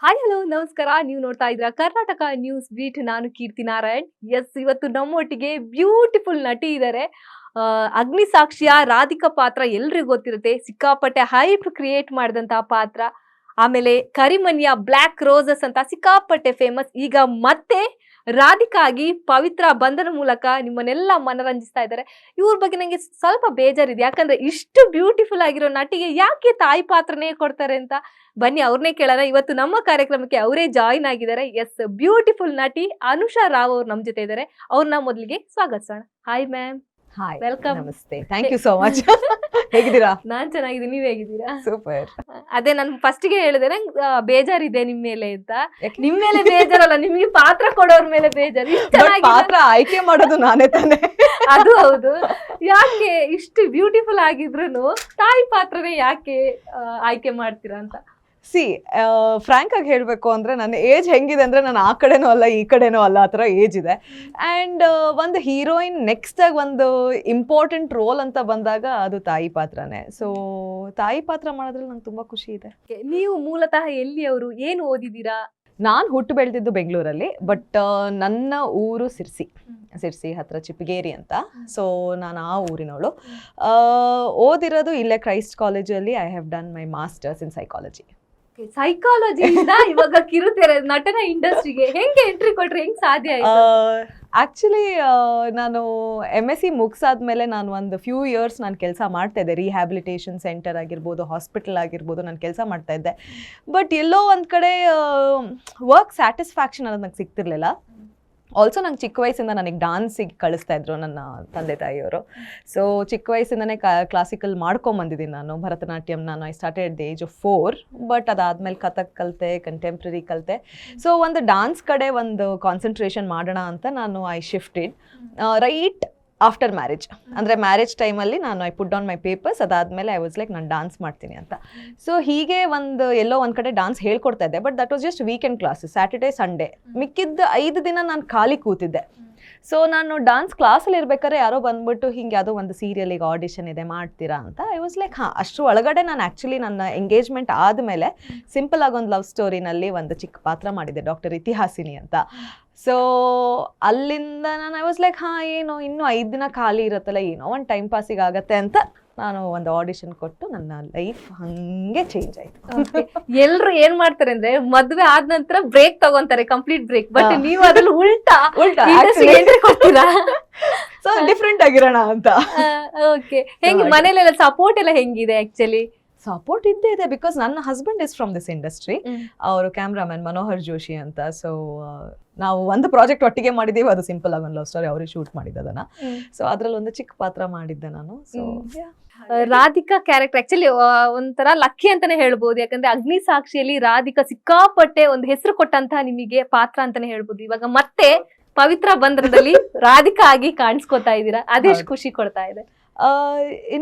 Hi hello ನಮಸ್ಕಾರ. ನೀವು ನೋಡ್ತಾ ಇದ್ದೀರಾ ಕರ್ನಾಟಕ ನ್ಯೂಸ್ ಬೀಟ್. ನಾನು ಕೀರ್ತಿ ನಾರಾಯಣ್. ಎಸ್, ಇವತ್ತು ನಮ್ಮೊಟ್ಟಿಗೆ ಬ್ಯೂಟಿಫುಲ್ ನಟಿ ಇದ್ದಾರೆ. ಅಗ್ನಿ ಸಾಕ್ಷಿಯ ರಾಧಿಕಾ ಪಾತ್ರ ಎಲ್ರಿಗೂ ಗೊತ್ತಿರುತ್ತೆ. ಸಿಕ್ಕಾಪಟ್ಟೆ ಹೈಪ್ ಕ್ರಿಯೇಟ್ ಮಾಡಿದಂತಹ ಪಾತ್ರ. ಆಮೇಲೆ ಕರಿಮನಿಯ ಬ್ಲ್ಯಾಕ್ ರೋಸಸ್ ಅಂತ ಸಿಕ್ಕಾಪಟ್ಟೆ ಫೇಮಸ್. ಈಗ ಮತ್ತೆ ರಾಧಿಕಾ ಆಗಿ ಪವಿತ್ರ ಬಂಧನ ಮೂಲಕ ನಿಮ್ಮನ್ನೆಲ್ಲ ಮನರಂಜಿಸ್ತಾ ಇದ್ದಾರೆ. ಇವ್ರ ಬಗ್ಗೆ ನಂಗೆ ಸ್ವಲ್ಪ ಬೇಜಾರಿದೆ, ಯಾಕಂದ್ರೆ ಇಷ್ಟು ಬ್ಯೂಟಿಫುಲ್ ಆಗಿರೋ ನಟಿಗೆ ಯಾಕೆ ತಾಯಿ ಪಾತ್ರನೇ ಕೊಡ್ತಾರೆ ಅಂತ. ಬನ್ನಿ ಅವ್ರನ್ನೇ ಕೇಳೋಣ. ಇವತ್ತು ನಮ್ಮ ಕಾರ್ಯಕ್ರಮಕ್ಕೆ ಅವರೇ ಜಾಯಿನ್ ಆಗಿದ್ದಾರೆ. ಎಸ್, ಬ್ಯೂಟಿಫುಲ್ ನಟಿ ಅನುಷಾ ರಾವ್ ಅವ್ರು ನಮ್ ಜೊತೆ ಇದ್ದಾರೆ. ಅವ್ರನ್ನ ಮೊದಲಿಗೆ ಸ್ವಾಗತಿಸೋಣ. Hi ma'am. Hi, welcome. ನಮಸ್ತೆ, ಥ್ಯಾಂಕ್ ಯು ಸೋ ಮಚ್. ಹೇಗಿದ್ದೀರಾ? ನಾನ್ ಚೆನ್ನಾಗಿದ್ದೀನಿ, ನೀವ್ ಹೇಗಿದ್ದೀರಾ? ಸೂಪರ್. ಅದೇ ನಾನು ಫಸ್ಟ್ಗೆ ಹೇಳಿದೆ ನಂಗೆ ಬೇಜಾರಿದೆ ನಿಮ್ ಮೇಲೆ ಅಂತ. ಯಾಕೆ? ನಿಮ್ ಮೇಲೆ ಬೇಜಾರಲ್ಲ, ನಿಮ್ಗೆ ಪಾತ್ರ ಕೊಡೋರ್ ಮೇಲೆ ಬೇಜಾರು. ಇಷ್ಟ್ But ಚೆನ್ನಾಗಿದೆ. ಪಾತ್ರ ಆಯ್ಕೆ ಮಾಡೋದು ನಾನೇ ತಾನೆ. ಅದು ಹೌದು. ಯಾಕೆ ಇಷ್ಟು ಬ್ಯೂಟಿಫುಲ್ ಆಗಿದ್ರು ತಾಯಿ ಪಾತ್ರನೇ ಯಾಕೆ ಆಯ್ಕೆ ಮಾಡ್ತೀರಾ ಅಂತ? ಸಿ, ಫ್ರಾಂಕ್ ಆಗಿ ಹೇಳಬೇಕು ಅಂದರೆ ನನ್ನ ಏಜ್ ಹೆಂಗಿದೆ ಅಂದರೆ ನಾನು ಆ ಕಡೆನೂ ಅಲ್ಲ ಈ ಕಡೆನೂ ಅಲ್ಲ, ಆ ಥರ ಏಜ್ ಇದೆ. ಆ್ಯಂಡ್ ಒಂದು ಹೀರೋಯಿನ್ ನೆಕ್ಸ್ಟಾಗಿ ಒಂದು ಇಂಪಾರ್ಟೆಂಟ್ ರೋಲ್ ಅಂತ ಬಂದಾಗ ಅದು ತಾಯಿ ಪಾತ್ರನೇ. ಸೊ ತಾಯಿ ಪಾತ್ರ ಮಾಡೋದ್ರಲ್ಲಿ ನಂಗೆ ತುಂಬ ಖುಷಿ ಇದೆ. ನೀವು ಮೂಲತಃ ಎಲ್ಲಿಯವರು, ಏನು ಓದಿದ್ದೀರಾ? ನಾನು ಹುಟ್ಟು ಬೆಳೆದಿದ್ದು ಬೆಂಗಳೂರಲ್ಲಿ, ಬಟ್ ನನ್ನ ಊರು ಸಿರ್ಸಿ ಹತ್ರ ಚಿಪ್ಪಗೇರಿ ಅಂತ. ಸೊ ನಾನು ಆ ಊರಿನವಳು. ಓದಿರೋದು ಇಲ್ಲೇ ಕ್ರೈಸ್ಟ್ ಕಾಲೇಜಲ್ಲಿ. I have done my masters in psychology. ಸೈಕಾಲಜಿಯಿಂದ ಇವಾಗ ಕಿರುತೆರೆ ನಟನ ಇಂಡಸ್ಟ್ರಿಗೆ ಹೆಂಗೆ ಎಂಟ್ರಿ ಕೊಟ್ರೆ ಹೆಂಗ್ ಸಾಧ್ಯ ಆಯ್ತು? ಆ್ಯಕ್ಚುಲಿ ನಾನು MSc ಮುಗಿಸಾದ್ಮೇಲೆ ನಾನು ಒಂದು ಫ್ಯೂ ಇಯರ್ಸ್ ನಾನು ಕೆಲಸ ಮಾಡ್ತಾ ಇದ್ದೆ. ರಿಹ್ಯಾಬಿಲಿಟೇಷನ್ ಸೆಂಟರ್ ಆಗಿರ್ಬೋದು, ಹಾಸ್ಪಿಟಲ್ ಆಗಿರ್ಬೋದು, ನಾನು ಕೆಲಸ ಮಾಡ್ತಾ ಇದ್ದೆ. ಬಟ್ ಎಲ್ಲೋ ಒಂದು ಕಡೆ ವರ್ಕ್ ಸ್ಯಾಟಿಸ್ಫ್ಯಾಕ್ಷನ್ ಅನ್ನೋದು ನಂಗೆ ಸಿಗ್ತಿರ್ಲಿಲ್ಲ. ಆಲ್ಸೋ ನಂಗೆ ಚಿಕ್ಕ ವಯಸ್ಸಿಂದ ನನಗೆ ಡಾನ್ಸಿಗೆ ಕಳಿಸ್ತಾ ಇದ್ರು ನನ್ನ ತಂದೆ ತಾಯಿಯವರು. ಸೊ ಚಿಕ್ಕ ವಯಸ್ಸಿಂದನೇ ಕ್ಲಾಸಿಕಲ್ ಮಾಡ್ಕೊಂಬಂದಿದ್ದೀನಿ ನಾನು. ಭರತನಾಟ್ಯಂ ನಾನು I started at the age of 4. But ಅದಾದಮೇಲೆ ಕಥಕ್ ಕಲಿತೆ, ಕಂಟೆಂಪ್ರರಿ ಕಲಿತೆ. ಸೊ ಒಂದು ಡಾನ್ಸ್ ಕಡೆ ಒಂದು ಕಾನ್ಸಂಟ್ರೇಷನ್ ಮಾಡೋಣ ಅಂತ ನಾನು I shifted right after marriage. ಅಂದರೆ ಮ್ಯಾರೇಜ್ ಟೈಮಲ್ಲಿ ನಾನು I put down my papers. ಅದಾದಮೇಲೆ ಐ ವಾಸ್ ಲೈಕ್ ನಾನು ಡಾನ್ಸ್ ಮಾಡ್ತೀನಿ ಅಂತ. ಸೊ ಹೀಗೆ ಎಲ್ಲೋ ಒಂದು ಕಡೆ ಡಾನ್ಸ್ ಹೇಳ್ಕೊಡ್ತಾ ಇದ್ದೆ. But that was just weekend classes, Saturday Sunday. ಮಿಕ್ಕಿದ್ದ 5 ದಿನ ನಾನು ಖಾಲಿ ಕೂತಿದ್ದೆ. ಸೊ ನಾನು ಡಾನ್ಸ್ ಕ್ಲಾಸಲ್ಲಿ ಇರ್ಬೇಕಾದ್ರೆ ಯಾರೋ ಬಂದ್ಬಿಟ್ಟು ಹಿಂಗೆ ಯಾವುದೋ ಒಂದು ಸೀರಿಯಲಿಗೆ ಆಡಿಷನ್ ಇದೆ, ಮಾಡ್ತೀರಾ ಅಂತ. ಐ ವಾಸ್ ಲೈಕ್ ಅಷ್ಟು ಒಳಗಡೆ ನಾನು ಆ್ಯಕ್ಚುಲಿ ನನ್ನ ಎಂಗೇಜ್ಮೆಂಟ್ ಆದಮೇಲೆ ಸಿಂಪಲ್ ಆಗಿ ಒಂದು ಲವ್ ಸ್ಟೋರಿನಲ್ಲಿ ಒಂದು ಚಿಕ್ಕ ಪಾತ್ರ ಮಾಡಿದ್ದೆ, ಡಾಕ್ಟರ್ ಇತಿಹಾಸಿನಿ ಅಂತ. ಸೊ ಅಲ್ಲಿಂದ ನಾನು ಐ ವಾಸ್ ಲೈಕ್ ಏನೋ ಇನ್ನೂ 5 ದಿನ ಖಾಲಿ ಇರುತ್ತಲ್ಲ, ಏನೋ ಒಂದು ಟೈಮ್ ಪಾಸಿಗೆ ಆಗತ್ತೆ ಅಂತ ನಾನು ಒಂದು ಆಡಿಷನ್ ಕೊಟ್ಟು ನನ್ನ ಲೈಫ್ ಹಂಗೆ ಚೇಂಜ್ ಆಯ್ತು. ಎಲ್ರು ಏನ್ ಮಾಡ್ತಾರೆ ಅಂದ್ರೆ ಮದ್ವೆ ಆದ ನಂತರ ಬ್ರೇಕ್ ತಗೊಂತಾರೆ, ಕಂಪ್ಲೀಟ್ ಬ್ರೇಕ್. ಬಟ್ ನೀವು ಅದ್ರಲ್ಲಿ ಉಲ್ಟಾ ಕೊಡ್ತೀರಾ. ಸೊ ಡಿಫ್ರೆಂಟ್ ಆಗಿರೋಣ ಅಂತ. ಓಕೆ, ಹೆಂಗ್ ಮನೇಲೆಲ್ಲ ಸಪೋರ್ಟ್ ಎಲ್ಲ ಹೆಂಗಿದೆ? ಆಕ್ಚುಲಿ ಸಪೋರ್ಟ್ ಇದ್ದೇ ಇದೆ, ಬಿಕಾಸ್ ನನ್ನ husband is from this industry. ಅವರು ಕ್ಯಾಮ್ರಾಮನ್ ಮನೋಹರ್ ಜೋಶಿ ಅಂತ. ಸೊ ನಾವು ಒಂದು ಪ್ರಾಜೆಕ್ಟ್ ಒಟ್ಟಿಗೆ ಮಾಡಿದ್ದೀವಿ, ಅದು ಸಿಂಪಲ್ ಆಗಿ ಒಂದು ಲವ್ ಸ್ಟೋರಿ, ಅವರೇ ಶೂಟ್ ಮಾಡಿದ್ದದನ್ನ. ಸೊ ಅದ್ರಲ್ಲಿ ಒಂದು ಚಿಕ್ಕ ಪಾತ್ರ ಮಾಡಿದ್ದೆ ನಾನು. ಸೊ ರಾಧಿಕಾ ಕ್ಯಾರೆಕ್ಟರ್ ಆಕ್ಚುಲಿ ಒಂಥರ ಲಕ್ಕಿ ಅಂತಾನೆ ಹೇಳ್ಬೋದು. ಯಾಕಂದ್ರೆ ಅಗ್ನಿ ಸಾಕ್ಷಿಯಲ್ಲಿ ರಾಧಿಕಾ ಸಿಕ್ಕಾಪಟ್ಟೆ ಒಂದು ಹೆಸರು ಕೊಟ್ಟಂತಹ ನಿಮಗೆ ಪಾತ್ರ ಅಂತಾನೆ ಹೇಳ್ಬೋದು. ಇವಾಗ ಮತ್ತೆ ಪವಿತ್ರ ಬಂಧನದಲ್ಲಿ ರಾಧಿಕಾ ಆಗಿ ಕಾಣಿಸ್ಕೊತಾ ಇದ್ದೀರಾ, ಅದೆಷ್ಟು ಖುಷಿ ಕೊಡ್ತಾ ಇದೆ?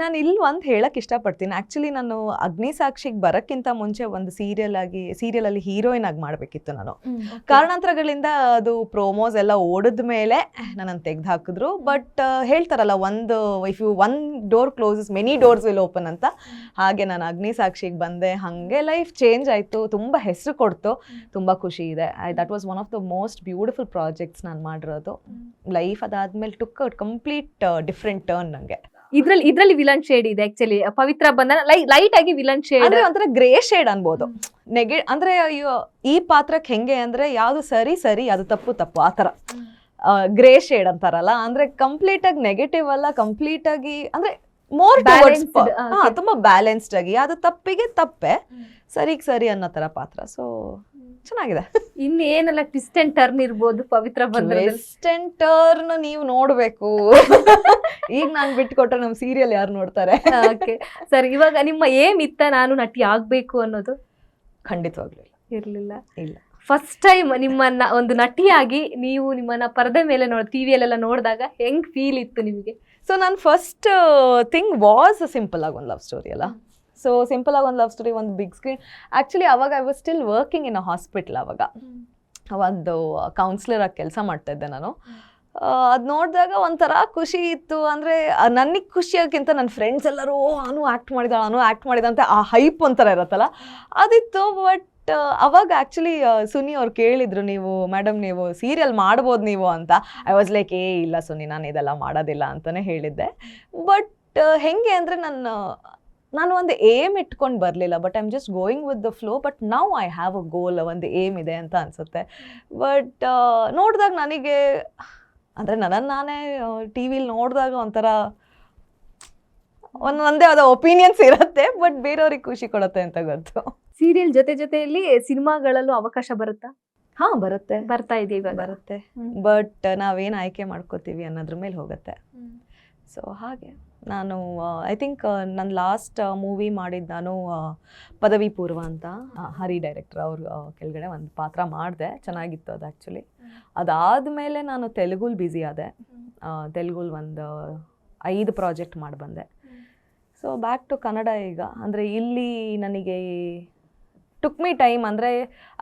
ನಾನು ಇಲ್ಲಿ ಒಂದು ಹೇಳಕ್ಕೆ ಇಷ್ಟಪಡ್ತೀನಿ. ಆ್ಯಕ್ಚುಲಿ ನಾನು ಅಗ್ನಿ ಸಾಕ್ಷಿಗೆ ಬರೋಕ್ಕಿಂತ ಮುಂಚೆ ಒಂದು ಸೀರಿಯಲಲ್ಲಿ ಹೀರೋಯಿನ್ ಆಗಿ ಮಾಡಬೇಕಿತ್ತು ನಾನು. ಕಾರಣಾಂತರಗಳಿಂದ ಅದು ಪ್ರೋಮೋಸ್ ಎಲ್ಲ ಓಡಿದ ಮೇಲೆ ನನ್ನನ್ನು ತೆಗೆದು ಹಾಕಿದ್ರು. ಬಟ್ ಹೇಳ್ತಾರಲ್ಲ, if you one door closes many doors will open ಅಂತ. ಹಾಗೆ ನಾನು ಅಗ್ನಿ ಸಾಕ್ಷಿಗೆ ಬಂದೆ, ಹಾಗೆ ಲೈಫ್ ಚೇಂಜ್ ಆಯಿತು, ತುಂಬ ಹೆಸರು ಕೊಡ್ತು, ತುಂಬ ಖುಷಿ ಇದೆ. That was one of the most beautiful projects ನಾನು ಮಾಡಿರೋದು. ಲೈಫ್ ಅದಾದ್ಮೇಲೆ ಟುಕ್ ಕಂಪ್ಲೀಟ್ ಡಿಫ್ರೆಂಟ್ ಟರ್ನ್ ನನಗೆ. ಇದ್ರಲ್ಲಿ ವಿಲನ್ ಶೇಡ್ ಇದೆ ಆಕ್ಚುಲಿ. ಪವಿತ್ರ ಬಂಧನ ಲೈಟ್ ಆಗಿ ವಿಲನ್ ಶೇಡ್ ಅಂದ್ರೆ ಒಂಥರ ಗ್ರೇ ಶೇಡ್ ಅನ್ಬೋದು. ಅಂದ್ರೆ ಈ ಪಾತ್ರಕ್ಕೆ ಹೆಂಗೆ ಅಂದ್ರೆ ಯಾವ್ದು ಸರಿ ಅದು ತಪ್ಪು ಆತರ ಗ್ರೇ ಶೇಡ್ ಅಂತಾರಲ್ಲ. ಅಂದ್ರೆ ಕಂಪ್ಲೀಟ್ ಆಗಿ ನೆಗೆಟಿವ್ ಅಲ್ಲ, ಕಂಪ್ಲೀಟ್ ಆಗಿ ಅಂದ್ರೆ ಮೋರ್ ತುಂಬಾ ಬ್ಯಾಲೆನ್ಸ್ಡ್ ಆಗಿ, ಅದು ತಪ್ಪಿಗೆ ತಪ್ಪೆ, ಸರಿಗೆ ಸರಿ ಅನ್ನೋ ತರ ಪಾತ್ರ. ಸೊ ಚೆನ್ನಾಗಿದೆ. ಇನ್ನೇನೆಲ್ಲ ಟ್ವಿಸ್ಟ್ ಅಂಡ್ ಟರ್ನ್ ಇರ್ಬೋದು ಪವಿತ್ರ ಬಂಧನ? ಟ್ವಿಸ್ಟ್ ಅಂಡ್ ಟರ್ನ್ ನೀವು ನೋಡ್ಬೇಕು. ಈಗ ನಾನು ಬಿಟ್ಕೊಟ್ರೆ ನಮ್ಮ ಸೀರಿಯಲ್ ಯಾರು ನೋಡ್ತಾರೆ? ಓಕೆ ಸರ್, ಇವಾಗ ನಿಮ್ಮ ಏಮ್ ಇತ್ತ ನಾನು ನಟಿ ಆಗ್ಬೇಕು ಅನ್ನೋದು? ಖಂಡಿತವಾಗ್ಲೂ ಇರ್ಲಿಲ್ಲ. ಇಲ್ಲ. ಫಸ್ಟ್ ಟೈಮ್ ನಿಮ್ಮನ್ನ ಒಂದು ನಟಿಯಾಗಿ ನೀವು ನಿಮ್ಮನ್ನ ಪರದೆ ಮೇಲೆ ಟಿವಿಯಲ್ಲೆಲ್ಲ ನೋಡಿದಾಗ ಹೆಂಗ್ ಫೀಲ್ ಇತ್ತು ನಿಮಗೆ? ಸೊ ನನ್ನ ಫಸ್ಟ್ ಥಿಂಗ್ ವಾಸ್ ಸಿಂಪಲ್ ಆಗಿ ಒಂದು ಲವ್ ಸ್ಟೋರಿ ಅಲ್ಲ. ಸೊ ಸಿಂಪಲ್ ಆಗಿ ಒಂದು ಲವ್ ಸ್ಟೋರಿ, ಒಂದು ಬಿಗ್ ಸ್ಕ್ರೀನ್. ಆ್ಯಕ್ಚುಲಿ ಅವಾಗ I was still working in a hospital. ಅವಾಗ ಒಂದು ಕೌನ್ಸಿಲರ್ ಆಗಿ ಕೆಲಸ ಮಾಡ್ತಾ ಇದ್ದೆ ನಾನು. ಅದು ನೋಡಿದಾಗ ಒಂಥರ ಖುಷಿ ಇತ್ತು. ಅಂದರೆ ನನಗೆ ಖುಷಿಯಾಗಿಂತ ನನ್ನ ಫ್ರೆಂಡ್ಸ್ ಎಲ್ಲರೂ ಅವನು ಆ್ಯಕ್ಟ್ ಮಾಡಿದ ಅಂತ ಆ ಹೈಪ್ ಒಂಥರ ಇರುತ್ತಲ್ಲ, ಅದಿತ್ತು. ಬಟ್ ಅವಾಗ ಆ್ಯಕ್ಚುಲಿ ಸುನಿ ಅವ್ರು ಕೇಳಿದ್ರು, ನೀವು ಮೇಡಮ್ ನೀವು ಸೀರಿಯಲ್ ಮಾಡ್ಬೋದು ನೀವು ಅಂತ. ಐ ವಾಸ್ ಲೈಕ್ ಇಲ್ಲ ಸುನಿ, ನಾನು ಇದೆಲ್ಲ ಮಾಡೋದಿಲ್ಲ ಅಂತಲೇ ಹೇಳಿದ್ದೆ. ಬಟ್ ಹೆಂಗೆ ಅಂದರೆ ನಾನು ಒಂದು ಏಮ್ ಇಟ್ಕೊಂಡು ಬರಲಿಲ್ಲ, but I am just going with the flow. But now I have a goal, ಒಂದು ಏಮ್ ಇದೆ ಅಂತ ಅನಿಸುತ್ತೆ. ಬಟ್ ನೋಡಿದಾಗ ನನಗೆ ಅಂದರೆ ನಾನೇ ಟಿ ವಿಲಿ ನೋಡಿದಾಗ ಒಂಥರ ಒಂದೇ ಆದ ಒಪಿನಿಯನ್ಸ್ ಇರುತ್ತೆ, ಬಟ್ ಬೇರೆಯವ್ರಿಗೆ ಖುಷಿ ಕೊಡುತ್ತೆ ಅಂತ ಗೊತ್ತು. ಸೀರಿಯಲ್ ಜೊತೆಯಲ್ಲಿ ಸಿನಿಮಾಗಳಲ್ಲೂ ಅವಕಾಶ ಬರುತ್ತಾ? ಹಾಂ ಬರುತ್ತೆ, ಬರ್ತಾ ಇದೆ ಇವಾಗ. ಬರುತ್ತೆ. ಬಟ್ ನಾವೇನು ಆಯ್ಕೆ ಮಾಡ್ಕೋತೀವಿ ಅನ್ನೋದ್ರ ಮೇಲೆ ಹೋಗುತ್ತೆ. ಸೊ ಹಾಗೆ ನಾನು ಐ ಥಿಂಕ್ ನನ್ನ ಲಾಸ್ಟ್ ಮೂವಿ ಮಾಡಿದ್ದು ನಾನು ಪದವಿ ಪೂರ್ವ ಅಂತ, ಹರಿ ಡೈರೆಕ್ಟರ್ ಅವ್ರ ಕೆಳಗಡೆ ಒಂದು ಪಾತ್ರ ಮಾಡಿದೆ. ಚೆನ್ನಾಗಿತ್ತು ಅದು ಆ್ಯಕ್ಚುಲಿ. ಅದಾದಮೇಲೆ ನಾನು ತೆಲುಗುಲ್ ಬ್ಯುಸಿ ಆದೆ. ತೆಲುಗುಲ್ ಒಂದು 5 ಪ್ರಾಜೆಕ್ಟ್ ಮಾಡಿ ಬಂದೆ. ಸೊ ಬ್ಯಾಕ್ ಟು ಕನ್ನಡ ಈಗ. ಅಂದರೆ ಇಲ್ಲಿ ನನಗೆ ಟುಕ್ ಮೀ ಟೈಮ್. ಅಂದರೆ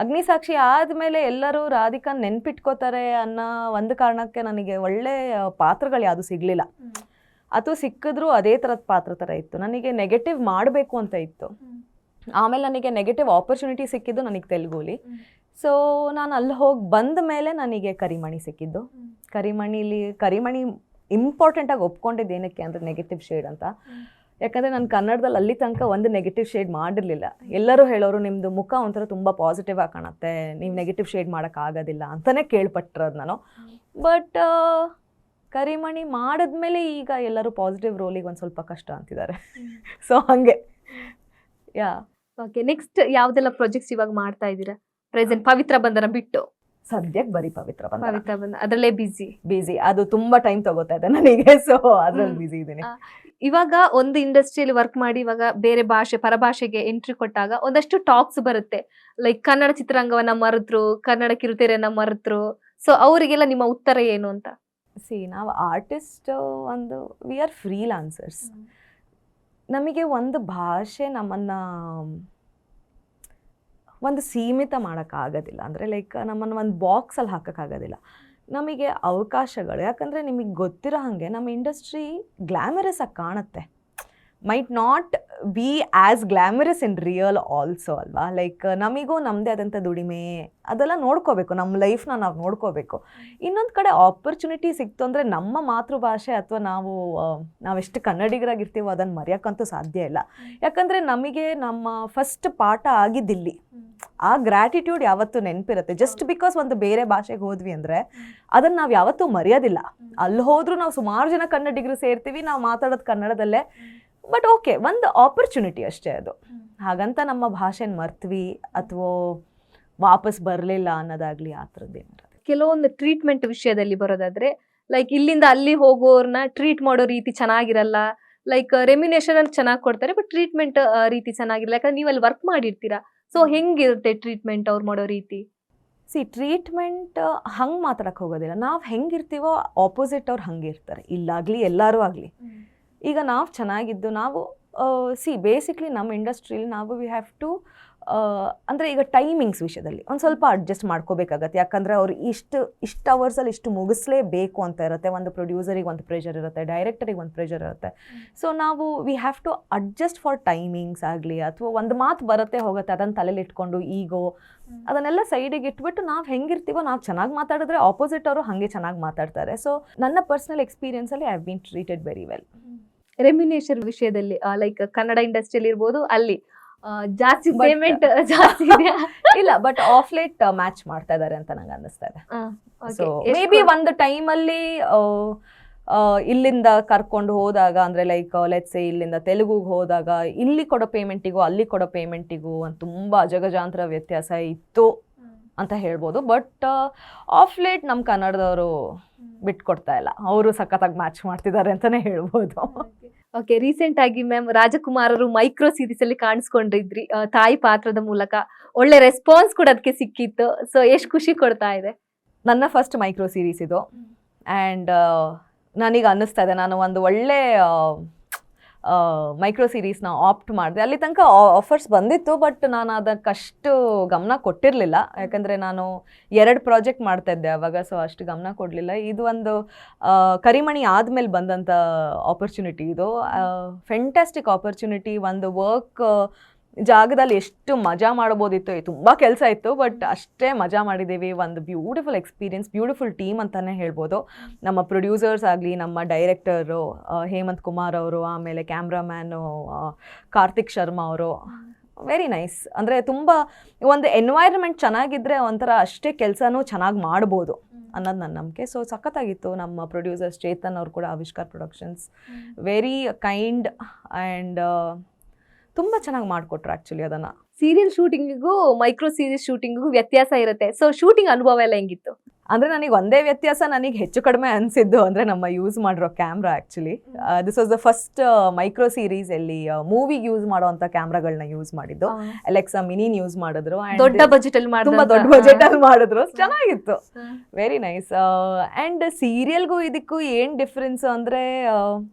ಅಗ್ನಿಸಾಕ್ಷಿ ಆದಮೇಲೆ ಎಲ್ಲರೂ ರಾಧಿಕಾ ನೆನ್ಪಿಟ್ಕೋತಾರೆ ಅನ್ನೋ ಒಂದು ಕಾರಣಕ್ಕೆ ನನಗೆ ಒಳ್ಳೆ ಪಾತ್ರಗಳು ಯಾವುದು ಸಿಗಲಿಲ್ಲ. ಅಥವಾ ಸಿಕ್ಕಿದ್ರು ಅದೇ ಥರದ ಪಾತ್ರ ಥರ ಇತ್ತು. ನನಗೆ ನೆಗೆಟಿವ್ ಮಾಡಬೇಕು ಅಂತ ಇತ್ತು. ಆಮೇಲೆ ನನಗೆ ನೆಗೆಟಿವ್ ಆಪರ್ಚುನಿಟಿ ಸಿಕ್ಕಿದ್ದು ನನಗೆ ತೆಲುಗುಲಿ. ಸೊ ನಾನು ಅಲ್ಲಿ ಹೋಗಿ ಬಂದ ಮೇಲೆ ನನಗೆ ಕರಿಮಣಿ ಸಿಕ್ಕಿದ್ದು. ಕರಿಮಣಿ ಇಂಪಾರ್ಟೆಂಟಾಗಿ ಒಪ್ಕೊಂಡಿದ್ದು ಏನಕ್ಕೆ ಅಂದರೆ ನೆಗೆಟಿವ್ ಶೇಡ್ ಅಂತ. ಯಾಕಂದರೆ ನಾನು ಕನ್ನಡದಲ್ಲಿ ಅಲ್ಲಿ ತನಕ ಒಂದು ನೆಗೆಟಿವ್ ಶೇಡ್ ಮಾಡಿರಲಿಲ್ಲ. ಎಲ್ಲರೂ ಹೇಳೋರು ನಿಮ್ಮದು ಮುಖ ಒಂಥರ ತುಂಬ ಪಾಸಿಟಿವ್ ಆಗಿ ಕಾಣುತ್ತೆ, ನೀವು ನೆಗೆಟಿವ್ ಶೇಡ್ ಮಾಡೋಕ್ಕಾಗೋದಿಲ್ಲ ಅಂತಲೇ ಕೇಳ್ಪಟ್ಟಿರೋದು ನಾನು. ಬಟ್ ಕರಿಮಣಿ ಮಾಡಿದ್ಮೇಲೆ ಈಗ ಎಲ್ಲರೂ ಪಾಸಿಟಿವ್ ರೋಲಿಗೆ ಒಂದು ಸ್ವಲ್ಪ ಕಷ್ಟ ಅಂತಿದ್ದಾರೆ. ಸೊ ಹಾಗೆ ಯಾ. ಓಕೆ, ನೆಕ್ಸ್ಟ್ ಯಾವುದೆಲ್ಲ ಪ್ರಾಜೆಕ್ಟ್ಸ್ ಇವಾಗ ಮಾಡ್ತಾ ಇದ್ದೀರಾ ಪ್ರೆಸೆಂಟ್? ಪವಿತ್ರ ಬಂಧನ ಬಿಟ್ಟು ಸದ್ಯಕ್ಕೆ ಬರೀ ಪವಿತ್ರ ಬಂಧನ ಅದರಲ್ಲೇ ಬಿಸಿ. ಅದು ತುಂಬಾ ಟೈಮ್ ತಗೋತಾ ಇದೆ ನನಗೆ. ಸೊ ಅದ್ರಲ್ಲಿ ಬಿಸಿ ಇದ್ದೀನಿ. ಇವಾಗ ಒಂದು ಇಂಡಸ್ಟ್ರಿಯಲ್ಲಿ ವರ್ಕ್ ಮಾಡಿ ಇವಾಗ ಬೇರೆ ಭಾಷೆ ಪರಭಾಷೆಗೆ ಎಂಟ್ರಿ ಕೊಟ್ಟಾಗ ಒಂದಷ್ಟು ಟಾಕ್ಸ್ ಬರುತ್ತೆ. ಲೈಕ್ ಕನ್ನಡ ಚಿತ್ರರಂಗವನ್ನ ಮರೆತರು, ಕನ್ನಡ ಕಿರುತೆರೆಯನ್ನ ಮರೆತರು. ಸೊ ಅವರಿಗೆಲ್ಲ ನಿಮ್ಮ ಉತ್ತರ ಏನು ಅಂತ? ನಾವು ಆರ್ಟಿಸ್ಟ್ ವಿ ಆರ್ ಫ್ರೀಲಾನ್ಸರ್ಸ್. ನಮಗೆ ಒಂದು ಭಾಷೆ ನಮ್ಮನ್ನು ಒಂದು ಸೀಮಿತ ಮಾಡೋಕ್ಕಾಗೋದಿಲ್ಲ. ಅಂದರೆ ಲೈಕ್ ನಮ್ಮನ್ನು ಒಂದು ಬಾಕ್ಸಲ್ಲಿ ಹಾಕೋಕ್ಕಾಗೋದಿಲ್ಲ. ನಮಗೆ ಅವಕಾಶಗಳು, ಯಾಕಂದರೆ ನಿಮಗೆ ಗೊತ್ತಿರೋ ಹಾಗೆ ನಮ್ಮ ಇಂಡಸ್ಟ್ರಿ ಗ್ಲ್ಯಾಮರಸ್ ಆಗಿ ಕಾಣುತ್ತೆ. Might not be as glamorous in real also ಅಲ್ವಾ. ಲೈಕ್ ನಮಗೂ ನಮ್ಮದೇ ಆದಂಥ ದುಡಿಮೆ ಅದೆಲ್ಲ ನೋಡ್ಕೋಬೇಕು, ನಮ್ಮ ಲೈಫ್ನ ನಾವು ನೋಡ್ಕೋಬೇಕು. ಇನ್ನೊಂದು ಕಡೆ ಆಪರ್ಚುನಿಟಿ ಸಿಕ್ತು ಅಂದರೆ ನಮ್ಮ ಮಾತೃಭಾಷೆ ಅಥವಾ ನಾವೆಷ್ಟು ಕನ್ನಡಿಗರಾಗಿರ್ತೀವೋ ಅದನ್ನು ಮರೆಯೋಕ್ಕಂತೂ ಸಾಧ್ಯ ಇಲ್ಲ. ಯಾಕಂದರೆ ನಮಗೆ ನಮ್ಮ ಫಸ್ಟ್ ಪಾಠ ಆಗಿದ್ದಿಲ್ಲಿ. ಆ ಗ್ರ್ಯಾಟಿಟ್ಯೂಡ್ ಯಾವತ್ತೂ ನೆನಪಿರುತ್ತೆ. ಜಸ್ಟ್ ಬಿಕಾಸ್ ಒಂದು ಬೇರೆ ಭಾಷೆಗೆ ಹೋದ್ವಿ ಅಂದರೆ ಅದನ್ನು ನಾವು ಯಾವತ್ತೂ ಮರೆಯೋದಿಲ್ಲ. ಅಲ್ಲಿ ಹೋದರೂ ನಾವು ಸುಮಾರು ಜನ ಕನ್ನಡಿಗರು ಸೇರ್ತೀವಿ, ನಾವು ಮಾತಾಡೋದು ಕನ್ನಡದಲ್ಲೇ. ಬಟ್ ಓಕೆ, ಒಂದು ಆಪರ್ಚುನಿಟಿ ಅಷ್ಟೇ ಅದು. ಹಾಗಂತ ನಮ್ಮ ಭಾಷೆನ ಮರ್ತ್ವಿ ಅಥವಾ ವಾಪಸ್ ಬರಲಿಲ್ಲ ಅನ್ನೋದಾಗಲಿ ಆ ಥರದ್ದೇನಿರೋದು. ಕೆಲವೊಂದು ಟ್ರೀಟ್ಮೆಂಟ್ ವಿಷಯದಲ್ಲಿ ಬರೋದಾದ್ರೆ, ಲೈಕ್ ಇಲ್ಲಿಂದ ಅಲ್ಲಿ ಹೋಗೋರ್ನ ಟ್ರೀಟ್ ಮಾಡೋ ರೀತಿ ಚೆನ್ನಾಗಿರಲ್ಲ. ಲೈಕ್ ರೆಮ್ಯುನೇಷನ್ ಅಲ್ಲಿ ಚೆನ್ನಾಗಿ ಕೊಡ್ತಾರೆ, ಬಟ್ ಟ್ರೀಟ್ಮೆಂಟ್ ರೀತಿ ಚೆನ್ನಾಗಿರಲ್ಲ. ಯಾಕಂದ್ರೆ ನೀವು ಅಲ್ಲಿ ವರ್ಕ್ ಮಾಡಿರ್ತೀರಾ. ಸೊ ಹೆಂಗಿರುತ್ತೆ ಟ್ರೀಟ್ಮೆಂಟ್ ಅವ್ರು ಮಾಡೋ ರೀತಿ? ಟ್ರೀಟ್ಮೆಂಟ್ ಹಂಗೆ ಮಾತಾಡಕ್ಕೆ ಹೋಗೋದಿಲ್ಲ. ನಾವು ಹೆಂಗಿರ್ತೀವೋ ಆಪೋಸಿಟ್ ಅವ್ರು ಹಂಗೆ ಇರ್ತಾರೆ. ಇಲ್ಲಾಗಲಿ ಎಲ್ಲರೂ ಆಗಲಿ. ಈಗ ನಾವು ಚೆನ್ನಾಗಿದ್ದು ನಾವು ಬೇಸಿಕ್ಲಿ ನಮ್ಮ ಇಂಡಸ್ಟ್ರಿಲಿ ನಾವು ವಿ ಹ್ಯಾವ್ ಟು ಅಂದರೆ ಈಗ ಟೈಮಿಂಗ್ಸ್ ವಿಷಯದಲ್ಲಿ ಒಂದು ಸ್ವಲ್ಪ ಅಡ್ಜಸ್ಟ್ ಮಾಡ್ಕೋಬೇಕಾಗತ್ತೆ. ಯಾಕಂದರೆ ಅವ್ರು ಇಷ್ಟು ಅವರ್ಸಲ್ಲಿ ಇಷ್ಟು ಮುಗಿಸ್ಲೇಬೇಕು ಅಂತ ಇರುತ್ತೆ. ಒಂದು ಪ್ರೊಡ್ಯೂಸರಿಗೆ ಒಂದು ಪ್ರೆಷರ್ ಇರುತ್ತೆ, ಡೈರೆಕ್ಟರಿಗೆ ಒಂದು ಪ್ರೆಷರ್ ಇರುತ್ತೆ. ಸೊ ನಾವು we have to adjust for timings ಆಗಲಿ, ಅಥವಾ ಒಂದು ಮಾತು ಬರುತ್ತೆ ಹೋಗುತ್ತೆ, ಅದನ್ನು ತಲೆಯಲ್ಲಿ ಇಟ್ಕೊಂಡು ಈಗೋ ಅದನ್ನೆಲ್ಲ ಸೈಡಿಗೆ ಇಟ್ಬಿಟ್ಟು ನಾವು ಹೆಂಗಿರ್ತೀವೋ ನಾವು ಚೆನ್ನಾಗಿ ಮಾತಾಡಿದ್ರೆ ಆಪೋಸಿಟ್ ಅವರು ಹಾಗೆ ಚೆನ್ನಾಗಿ ಮಾತಾಡ್ತಾರೆ. ಸೊ ನನ್ನ ಪರ್ಸ್ನಲ್ ಎಕ್ಸ್ಪೀರಿಯನ್ಸಲ್ಲಿ I have been treated very well. Remuneration ವಿಷಯದಲ್ಲಿ ಲೈಕ್ ಕನ್ನಡ ಇಂಡಸ್ಟ್ರಿಯಲ್ಲಿ ಇರ್ಬೋದು, ಅಲ್ಲಿ ಜಾಸ್ತಿ ಪೇಮೆಂಟ್ ಜಾಸ್ತಿ ಇಲ್ಲ, ಬಟ್ ಆಫ್ ಲೇಟ್ ಮ್ಯಾಚ್ ಮಾಡ್ತಾ ಇದ್ದಾರೆ ಅಂತ ನಂಗೆ ಅನ್ನಿಸ್ತಾ ಇದೆ. ಸೊ ಮೇ ಬಿ ಒಂದು ಟೈಮಲ್ಲಿ ಇಲ್ಲಿಂದ ಕರ್ಕೊಂಡು ಹೋದಾಗ, ಅಂದರೆ ಲೈಕ್ ಲೆಟ್ಸ್ ಸೇ ಇಲ್ಲಿಂದ ತೆಲುಗುಗೆ ಹೋದಾಗ ಇಲ್ಲಿ ಕೊಡೋ ಪೇಮೆಂಟಿಗೂ ಅಲ್ಲಿ ಕೊಡೋ ಪೇಮೆಂಟಿಗೂ ಒಂದು ತುಂಬ ಅಜಗಜಾಂತರ ವ್ಯತ್ಯಾಸ ಇತ್ತು ಅಂತ ಹೇಳ್ಬೋದು. ಬಟ್ ಆಫ್ ಲೇಟ್ ನಮ್ಮ ಕನ್ನಡದವರು ಬಿಟ್ಕೊಡ್ತಾ ಇಲ್ಲ, ಅವರು ಸಖತ್ತಾಗಿ ಮ್ಯಾಚ್ ಮಾಡ್ತಿದ್ದಾರೆ ಅಂತಲೇ ಹೇಳ್ಬೋದು. ಓಕೆ, ರೀಸೆಂಟ್ ಆಗಿ ಮ್ಯಾಮ್ ರಾಜಕುಮಾರರು ಮೈಕ್ರೋ ಸೀರೀಸ್ ಅಲ್ಲಿ ಕಾಣಿಸ್ಕೊಂಡಿದ್ರಿ ತಾಯಿ ಪಾತ್ರದ ಮೂಲಕ. ಒಳ್ಳೆ ರೆಸ್ಪಾನ್ಸ್ ಕೂಡ ಅದಕ್ಕೆ ಸಿಕ್ಕಿತ್ತು. ಸೊ ಎಷ್ಟು ಖುಷಿ ಕೊಡ್ತಾ ಇದೆ? ನನ್ನ ಫಸ್ಟ್ ಮೈಕ್ರೋ ಸೀರೀಸ್ ಇದು. ಆ್ಯಂಡ್ ನನಗೆ ಅನ್ನಿಸ್ತಾ ಇದೆ ನಾನು ಒಂದು ಒಳ್ಳೆ ಮೈಕ್ರೋ ಸೀರೀಸ್ನ ಆಪ್ಟ್ ಮಾಡಿದೆ. ಅಲ್ಲಿ ತನಕ ಆಫರ್ಸ್ ಬಂದಿತ್ತು, ಬಟ್ ನಾನು ಅದಕ್ಕಷ್ಟು ಗಮನ ಕೊಟ್ಟಿರಲಿಲ್ಲ. ಯಾಕಂದರೆ ನಾನು 2 ಪ್ರಾಜೆಕ್ಟ್ ಮಾಡ್ತಾ ಇದ್ದೆ ಆವಾಗ, ಸೊ ಅಷ್ಟು ಗಮನ ಕೊಡಲಿಲ್ಲ. ಇದು ಒಂದು ಕರಿಮಣಿ ಆದಮೇಲೆ ಬಂದಂಥ ಆಪರ್ಚುನಿಟಿ. ಇದು ಫೆಂಟಾಸ್ಟಿಕ್ ಆಪರ್ಚುನಿಟಿ. ಒಂದು ವರ್ಕ್ ಜಾಗದಲ್ಲಿ ಎಷ್ಟು ಮಜಾ ಮಾಡ್ಬೋದಿತ್ತು, ತುಂಬ ಕೆಲಸ ಇತ್ತು, ಬಟ್ ಅಷ್ಟೇ ಮಜಾ ಮಾಡಿದ್ದೀವಿ. ಒಂದು ಬ್ಯೂಟಿಫುಲ್ ಎಕ್ಸ್ಪೀರಿಯನ್ಸ್, ಬ್ಯೂಟಿಫುಲ್ ಟೀಮ್ ಅಂತಲೇ ಹೇಳ್ಬೋದು. ನಮ್ಮ ಪ್ರೊಡ್ಯೂಸರ್ಸ್ ಆಗಲಿ, ನಮ್ಮ ಡೈರೆಕ್ಟರು ಹೇಮಂತ್ ಕುಮಾರ್ ಅವರು, ಆಮೇಲೆ ಕ್ಯಾಮ್ರಾಮ್ಯಾನು ಕಾರ್ತಿಕ್ ಶರ್ಮಾ ಅವರು, ವೆರಿ ನೈಸ್. ಅಂದರೆ ತುಂಬ ಒಂದು ಎನ್ವೈರ್ಮೆಂಟ್ ಚೆನ್ನಾಗಿದ್ದರೆ ಒಂಥರ ಅಷ್ಟೇ ಕೆಲಸನೂ ಚೆನ್ನಾಗಿ ಮಾಡ್ಬೋದು ಅನ್ನೋದು ನನ್ನ ನಂಬಿಕೆ. ಸೊ ಸಖತ್ತಾಗಿತ್ತು. ನಮ್ಮ ಪ್ರೊಡ್ಯೂಸರ್ಸ್ ಚೇತನ್ ಅವರು ಕೂಡ, ಆವಿಷ್ಕಾರ್ ಪ್ರೊಡಕ್ಷನ್ಸ್, ವೆರಿ ಕೈಂಡ್ ಆ್ಯಂಡ್ ತುಂಬ ಚೆನ್ನಾಗಿ ಮಾಡಿಕೊಟ್ರು ಆ್ಯಕ್ಚುಲಿ ಅದನ್ನು. ಸೀರಿಯಲ್ ಶೂಟಿಂಗಿಗೂ ಮೈಕ್ರೋ ಸೀರೀಸ್ ಶೂಟಿಂಗಿಗೂ ವ್ಯತ್ಯಾಸ ಇರುತ್ತೆ. ಸೊ ಶೂಟಿಂಗ್ ಅನುಭವ ಎಲ್ಲ ಹೆಂಗಿತ್ತು? ಅಂದರೆ ನನಗೆ ಒಂದೇ ವ್ಯತ್ಯಾಸ ನನಗೆ ಹೆಚ್ಚು ಕಡಿಮೆ ಅನಿಸಿದ್ದು ಅಂದರೆ ನಮ್ಮ ಯೂಸ್ ಮಾಡಿರೋ camera. Actually this was the first micro series ಎಲ್ಲಿ ಮೂವಿಗೆ ಯೂಸ್ ಮಾಡೋವಂಥ ಕ್ಯಾಮ್ರಾಗಳನ್ನ ಯೂಸ್ ಮಾಡಿದ್ದು. ಅಲೆಕ್ಸಾ ಮಿನಿನ್ ಯೂಸ್ ಮಾಡಿದ್ರು, ದೊಡ್ಡ ಬಜೆಟ್ ಅಲ್ಲಿ ತುಂಬ ದೊಡ್ಡ ಬಜೆಟ್ ಅಲ್ಲಿ ಮಾಡಿದ್ರು. ಚೆನ್ನಾಗಿತ್ತು, ವೆರಿ ನೈಸ್. ಆ್ಯಂಡ್ ಸೀರಿಯಲ್ಗೂ ಇದಕ್ಕೂ ಏನು ಡಿಫ್ರೆನ್ಸ್ ಅಂದರೆ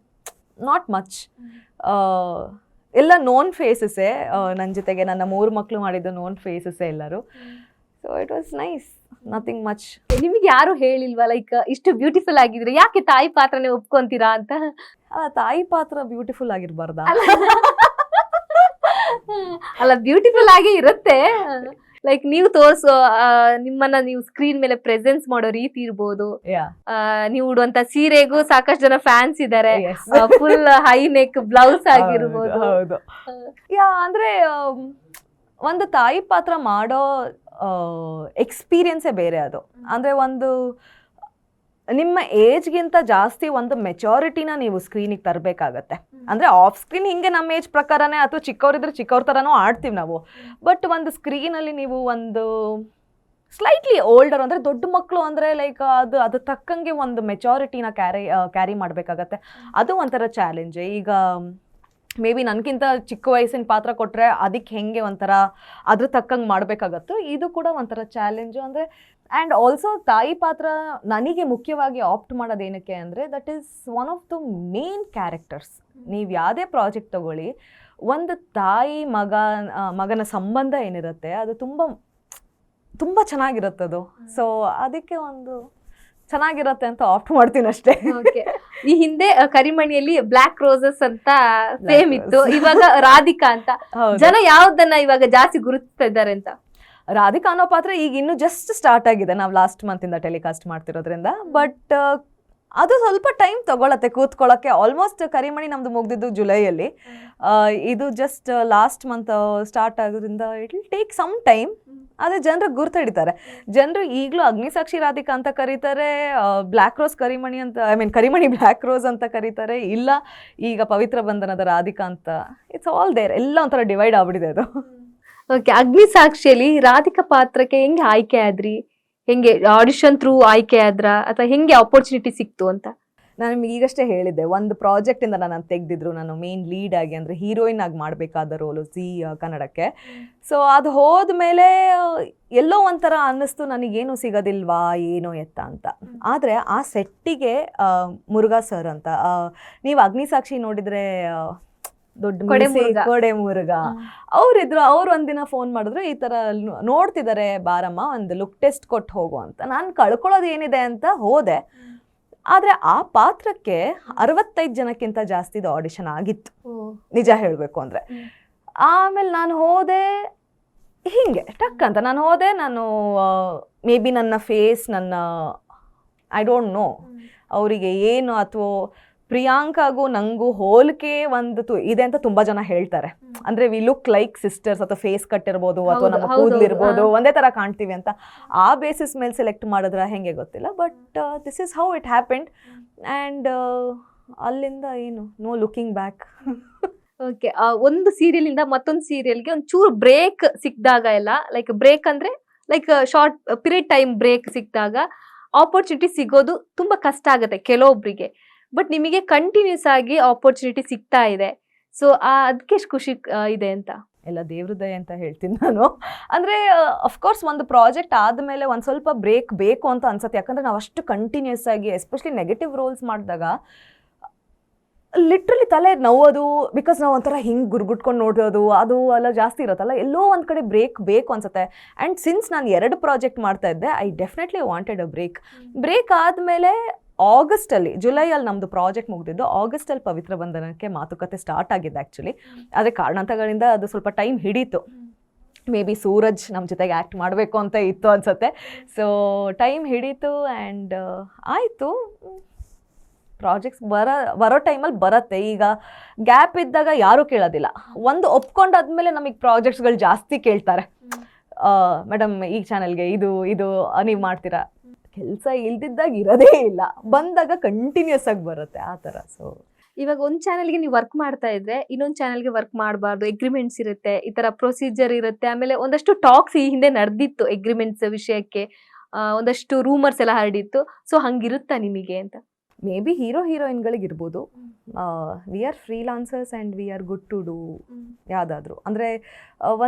ನಾಟ್ ಮಚ್. ಎಲ್ಲ ನೋನ್ ಫೇಸಸ್ಸೇ. ನನ್ನ ಜೊತೆಗೆ ನನ್ನ 3 ಮಕ್ಕಳು ಮಾಡಿದ್ದು ನೋನ್ ಫೇಸಸ್ಸೇ ಎಲ್ಲರೂ. So it was nice, nothing much. ನಿಮಗೆ ಯಾರು ಹೇಳಿಲ್ವಾ ಲೈಕ್ ಇಷ್ಟು ಬ್ಯೂಟಿಫುಲ್ ಆಗಿದ್ರೆ ಯಾಕೆ ತಾಯಿ ಪಾತ್ರನೇ ಒಪ್ಕೊಂತೀರಾ ಅಂತ? ತಾಯಿ ಪಾತ್ರ ಬ್ಯೂಟಿಫುಲ್ ಆಗಿರ್ಬಾರ್ದಾ? ಅಲ್ಲ, ಬ್ಯೂಟಿಫುಲ್ ಆಗಿ ಇರುತ್ತೆ. ಲೈಕ್ ನೀವು ತೋರಿಸೋ ನಿಮ್ಮನ್ನ ನೀವು ಸ್ಕ್ರೀನ್ ಮೇಲೆ ಪ್ರೆಸೆನ್ಸ್ ಮಾಡೋ ರೀತಿ ಇರ್ಬೋದು, ನೀವು ಉಡುವಂತ ಸೀರೆಗೂ ಸಾಕಷ್ಟು ಜನ ಫ್ಯಾನ್ಸ್ ಇದ್ದಾರೆ, ಫುಲ್ ಹೈ ನೆಕ್ ಬ್ಲೌಸ್ ಆಗಿರ್ಬೋದು. ಹೌದು, ಅಂದ್ರೆ ಒಂದು ತಾಯಿ ಪಾತ್ರ ಮಾಡೋ ಎಕ್ಸ್ಪೀರಿಯನ್ಸೇ ಬೇರೆ ಅದು. ಅಂದರೆ ಒಂದು ನಿಮ್ಮ ಏಜ್ಗಿಂತ ಜಾಸ್ತಿ ಒಂದು ಮೆಚೋರಿಟಿನ ನೀವು ಸ್ಕ್ರೀನಿಗೆ ತರಬೇಕಾಗತ್ತೆ. ಅಂದರೆ ಆಫ್ ಸ್ಕ್ರೀನ್ ಹಿಂಗೆ ನಮ್ಮ ಏಜ್ ಪ್ರಕಾರನೇ, ಅಥವಾ ಚಿಕ್ಕವರಿದ್ರೆ ಚಿಕ್ಕವ್ರ ಥರನೂ ಆಡ್ತೀವಿ ನಾವು. ಬಟ್ ಒಂದು ಸ್ಕ್ರೀನಲ್ಲಿ ನೀವು ಒಂದು ಸ್ಲೈಟ್ಲಿ ಓಲ್ಡರ್ ಅಂದರೆ ದೊಡ್ಡ ಮಕ್ಕಳು ಅಂದರೆ ಲೈಕ್ ಅದು ತಕ್ಕಂಗೆ ಒಂದು ಮೆಚೋರಿಟಿನ ಕ್ಯಾರಿ ಮಾಡಬೇಕಾಗತ್ತೆ. ಅದು ಒಂಥರ ಚಾಲೆಂಜ್. ಈಗ ಮೇ ಬಿ ನನಗಿಂತ ಚಿಕ್ಕ ವಯಸ್ಸಿನ ಪಾತ್ರ ಕೊಟ್ಟರೆ ಅದಕ್ಕೆ ಹೆಂಗೆ ಒಂಥರ ಅದ್ರ ತಕ್ಕಂಗೆ ಮಾಡಬೇಕಾಗತ್ತೋ, ಇದು ಕೂಡ ಒಂಥರ ಚಾಲೆಂಜು. ಅಂದರೆ ಆ್ಯಂಡ್ ಆಲ್ಸೋ ತಾಯಿ ಪಾತ್ರ ನನಗೆ ಮುಖ್ಯವಾಗಿ ಆಪ್ಟ್ ಮಾಡೋದೇನಕ್ಕೆ ಅಂದರೆ that is one of the main characters. ನೀವು ಯಾವುದೇ ಪ್ರಾಜೆಕ್ಟ್ ತಗೊಳ್ಳಿ, ಒಂದು ತಾಯಿ ಮಗನ ಸಂಬಂಧ ಏನಿರುತ್ತೆ ಅದು ತುಂಬ ತುಂಬ ಚೆನ್ನಾಗಿರುತ್ತದು. ಸೊ ಅದಕ್ಕೆ ಒಂದು ಚೆನ್ನಾಗಿರತ್ತೆ ಅಂತ ಆಪ್ಟ್ ಮಾಡ್ತೀನಿ ಅಷ್ಟೇ. ಈ ಹಿಂದೆ ಕರಿಮಣಿಯಲ್ಲಿ ಬ್ಲಾಕ್ ರೋಸಸ್ ಅಂತ ಫೇಮ್ ಇತ್ತು, ಇವಾಗ ರಾಧಿಕಾ ಅಂತ. ಜನ ಯಾವ್ದನ್ನ ಇವಾಗ ಜಾಸ್ತಿ ಗುರುತಿಸ್ತಾ ಇದ್ದಾರೆ ಅಂತ? ರಾಧಿಕಾ ಅನ್ನೋ ಪಾತ್ರ ಈಗ ಇನ್ನು ಜಸ್ಟ್ ಸ್ಟಾರ್ಟ್ ಆಗಿದೆ, ನಾವು ಲಾಸ್ಟ್ ಮಂತಿಂದ ಟೆಲಿಕಾಸ್ಟ್ ಮಾಡ್ತಿರೋದ್ರಿಂದ. ಬಟ್ ಅದು ಸ್ವಲ್ಪ ಟೈಮ್ ತಗೊಳತ್ತೆ ಕೂತ್ಕೊಳ್ಳೋಕ್ಕೆ. ಆಲ್ಮೋಸ್ಟ್ ಕರಿಮಣಿ ನಮ್ದು ಮುಗ್ದಿದ್ದು ಜುಲೈಯಲ್ಲಿ, ಇದು ಜಸ್ಟ್ ಲಾಸ್ಟ್ ಮಂತ್ ಸ್ಟಾರ್ಟ್ ಆಗೋದ್ರಿಂದ it will take some time. ಅದೇ ಜನರಿಗೆ ಗುರ್ತಿಡಿತಾರೆ. ಜನರು ಈಗಲೂ ಅಗ್ನಿಸಾಕ್ಷಿ ರಾಧಿಕಾ ಅಂತ ಕರೀತಾರೆ, ಬ್ಲ್ಯಾಕ್ ರೋಸ್ ಕರಿಮಣಿ ಅಂತ, ಕರಿಮಣಿ ಬ್ಲ್ಯಾಕ್ ರೋಸ್ ಅಂತ ಕರೀತಾರೆ, ಇಲ್ಲ ಈಗ ಪವಿತ್ರ ಬಂಧನದ ರಾಧಿಕಾ ಅಂತ. ಇಟ್ಸ್ ಆಲ್ ದೇರ್, ಎಲ್ಲ ಒಂಥರ ಡಿವೈಡ್ ಆಗ್ಬಿಟ್ಟಿದೆ ಅದು. ಓಕೆ, ಅಗ್ನಿಸಾಕ್ಷಿಯಲ್ಲಿ ರಾಧಿಕಾ ಪಾತ್ರಕ್ಕೆ ಹೆಂಗೆ ಆಯ್ಕೆ ಆದ್ರಿ? ಹೆಂಗೆ ಆಡಿಷನ್ ಥ್ರೂ ಆಯ್ಕೆ ಆದ್ರ ಅಥವಾ ಹೆಂಗೆ ಆಪರ್ಚುನಿಟಿ ಸಿಕ್ತು ಅಂತ? ನಾನು ನಿಮ್ಗೆ ಈಗಷ್ಟೇ ಹೇಳಿದ್ದೆ, ಒಂದು ಪ್ರಾಜೆಕ್ಟಿಂದ ನಾನು ತೆಗೆದಿದ್ರು, ನಾನು ಮೇನ್ ಲೀಡ್ ಆಗಿ ಅಂದರೆ ಹೀರೋಯಿನ್ ಆಗಿ ಮಾಡಬೇಕಾದ ರೋಲು ಕನ್ನಡಕ್ಕೆ. ಸೊ ಅದು ಹೋದ್ಮೇಲೆ ಎಲ್ಲೋ ಒಂಥರ ಅನ್ನಿಸ್ತು ನನಗೇನು ಸಿಗೋದಿಲ್ವಾ ಏನೋ ಎತ್ತ ಅಂತ. ಆದರೆ ಆ ಸೆಟ್ಟಿಗೆ ಮುರುಘಾ ಸರ್ ಅಂತ, ನೀವು ಅಗ್ನಿಸಾಕ್ಷಿ ನೋಡಿದರೆ ದೊಡ್ಡ ಕೊಡೆ ಮುರುಘಾ ಅವರಿದ್ರು. ಅವ್ರು ಒಂದಿನ ಫೋನ್ ಮಾಡಿದ್ರು, ಈ ಥರ ನೋಡ್ತಿದ್ದಾರೆ ಬಾರಮ್ಮ, ಒಂದು ಲುಕ್ ಟೆಸ್ಟ್ ಕೊಟ್ಟು ಹೋಗು ಅಂತ. ನಾನು ಕಳ್ಕೊಳ್ಳೋದು ಏನಿದೆ ಅಂತ ಹೋದೆ. ಆದರೆ ಆ ಪಾತ್ರಕ್ಕೆ 65 ಜನಕ್ಕಿಂತ ಜಾಸ್ತಿದು ಆಡಿಷನ್ ಆಗಿತ್ತು, ನಿಜ ಹೇಳಬೇಕು ಅಂದರೆ. ಆಮೇಲೆ ನಾನು ಹೋದೆ ಹೀಗೆ ಟಕ್ ಅಂತ ನಾನು ಹೋದೆ. ನಾನು ಮೇ ಬಿ ನನ್ನ ಫೇಸ್, ನನ್ನ ಐ ಡೋಂಟ್ ನೋ ಅವರಿಗೆ ಏನು, ಅಥವಾ ಪ್ರಿಯಾಂಕಾಗೂ ನನಗೂ ಹೋಲಿಕೆ ಒಂದು ಇದೆ ಅಂತ ತುಂಬ ಜನ ಹೇಳ್ತಾರೆ. ಅಂದರೆ ವಿ ಲುಕ್ ಲೈಕ್ ಸಿಸ್ಟರ್ಸ್, ಅಥವಾ ಫೇಸ್ ಕಟ್ ಇರ್ಬೋದು, ಅಥವಾ ನಮ್ಮ ಕೂದಲಿರ್ಬೋದು, ಒಂದೇ ಥರ ಕಾಣ್ತೀವಿ ಅಂತ. ಆ ಬೇಸಿಸ್ ಮೇಲೆ ಸೆಲೆಕ್ಟ್ ಮಾಡಿದ್ರೆ ಹೆಂಗೆ ಗೊತ್ತಿಲ್ಲ. But this is how it happened. And ಅಲ್ಲಿಂದ ಏನು, ನೋ ಲುಕಿಂಗ್ ಬ್ಯಾಕ್. ಓಕೆ, ಒಂದು ಸೀರಿಯಲಿಂದ ಮತ್ತೊಂದು ಸೀರಿಯಲ್ಗೆ ಒಂಚೂರು ಬ್ರೇಕ್ ಸಿಕ್ಕಿದಾಗ ಎಲ್ಲ, ಲೈಕ್ ಬ್ರೇಕ್ ಅಂದರೆ like short period time break ಸಿಕ್ಕಿದಾಗ ಆಪರ್ಚುನಿಟಿ ಸಿಗೋದು ತುಂಬ ಕಷ್ಟ ಆಗುತ್ತೆ ಕೆಲವೊಬ್ಬರಿಗೆ. ಬಟ್ ನಿಮಗೆ ಕಂಟಿನ್ಯೂಸ್ ಆಗಿ ಆಪರ್ಚುನಿಟಿ ಸಿಗ್ತಾ ಇದೆ. ಸೊ ಅದಕ್ಕೆ ಎಷ್ಟು ಖುಷಿ ಇದೆ ಅಂತ? ಎಲ್ಲ ದೇವ್ರ ದಯೆ ಅಂತ ಹೇಳ್ತೀನಿ ನಾನು. ಅಂದರೆ ಅಫ್ಕೋರ್ಸ್ ಒಂದು ಪ್ರಾಜೆಕ್ಟ್ ಆದಮೇಲೆ ಒಂದು ಸ್ವಲ್ಪ ಬ್ರೇಕ್ ಬೇಕು ಅಂತ ಅನ್ಸುತ್ತೆ. ಯಾಕಂದರೆ ನಾವು ಅಷ್ಟು ಕಂಟಿನ್ಯೂಸ್ ಆಗಿ, ಎಸ್ಪೆಷಲಿ ನೆಗೆಟಿವ್ ರೋಲ್ಸ್ ಮಾಡಿದಾಗ ಲಿಟ್ರಲಿ ತಲೆ ನೋವೋದು, ಬಿಕಾಸ್ ನಾವು ಒಂಥರ ಹಿಂಗೆ ಗುರ್ಗುಟ್ಕೊಂಡು ನೋಡೋದು ಅದು ಎಲ್ಲ ಜಾಸ್ತಿ ಇರುತ್ತಲ್ಲ. ಎಲ್ಲೋ ಒಂದು ಕಡೆ ಬ್ರೇಕ್ ಬೇಕು ಅನ್ಸುತ್ತೆ. ಆ್ಯಂಡ್ ಸಿನ್ಸ್ ನಾನು 2 ಪ್ರಾಜೆಕ್ಟ್ ಮಾಡ್ತಾ ಇದ್ದೆ, I definitely wanted a break. Break ಆದಮೇಲೆ ಆಗಸ್ಟಲ್ಲಿ ಜುಲೈಯಲ್ಲಿ ನಮ್ಮದು ಪ್ರಾಜೆಕ್ಟ್ ಮುಗಿದಿದ್ದು, ಆಗಸ್ಟಲ್ಲಿ ಪವಿತ್ರ ಬಂಧನಕ್ಕೆ ಮಾತುಕತೆ ಸ್ಟಾರ್ಟ್ ಆಗಿದ್ದು ಆ್ಯಕ್ಚುಲಿ. ಆದರೆ ಕಾರಣಾಂತರಗಳಿಂದ ಅದು ಸ್ವಲ್ಪ ಟೈಮ್ ಹಿಡೀತು. ಮೇ ಬಿ ಸೂರಜ್ ನಮ್ಮ ಜೊತೆಗೆ ಆ್ಯಕ್ಟ್ ಮಾಡಬೇಕು ಅಂತ ಇತ್ತು ಅನ್ಸುತ್ತೆ. ಸೊ ಟೈಮ್ ಹಿಡೀತು ಆ್ಯಂಡ್ ಆಯಿತು. ಪ್ರಾಜೆಕ್ಟ್ಸ್ ಬರೋ ಟೈಮಲ್ಲಿ ಬರುತ್ತೆ. ಈಗ ಗ್ಯಾಪ್ ಇದ್ದಾಗ ಯಾರೂ ಕೇಳೋದಿಲ್ಲ. ಒಂದು ಒಪ್ಕೊಂಡಾದ್ಮೇಲೆ ನಮಗೆ ಪ್ರಾಜೆಕ್ಟ್ಸ್ಗಳು ಜಾಸ್ತಿ ಕೇಳ್ತಾರೆ. ಮೇಡಮ್ ಈ ಚಾನಲ್ಗೆ ಇದು ನೀವು ಮಾಡ್ತೀರಾ? ಕೆಲಸ ಇಲ್ದಿದ್ದಾಗ ಇರೋದೇ ಇಲ್ಲ, ಬಂದಾಗ ಕಂಟಿನ್ಯೂಸ್ ಆಗಿ ಬರುತ್ತೆ ಆ ಥರ. ಸೊ ಇವಾಗ ಒಂದ್ ಚಾನೆಲ್ಗೆ ನೀವು ವರ್ಕ್ ಮಾಡ್ತಾ ಇದ್ರೆ ಇನ್ನೊಂದ್ ಚಾನೆಲ್ಗೆ ವರ್ಕ್ ಮಾಡಬಾರ್ದು, ಎಗ್ರಿಮೆಂಟ್ಸ್ ಇರುತ್ತೆ, ಈ ತರ ಪ್ರೊಸೀಜರ್ ಇರುತ್ತೆ. ಆಮೇಲೆ ಒಂದಷ್ಟು ಟಾಕ್ಸ್ ಈ ಹಿಂದೆ ನಡೆದಿತ್ತು ಎಗ್ರಿಮೆಂಟ್ಸ್ ವಿಷಯಕ್ಕೆ, ಒಂದಷ್ಟು ರೂಮರ್ಸ್ ಎಲ್ಲ ಹರಡಿತ್ತು. ಸೊ ಹಂಗಿರುತ್ತಾ ನಿಮಗೆ ಅಂತ? ಮೇ ಬಿ ಹೀರೋಯಿನ್ಗಳಿಗೆ ಇರ್ಬೋದು. We are freelancers and we are good to do ಯಾವುದಾದ್ರೂ. ಅಂದರೆ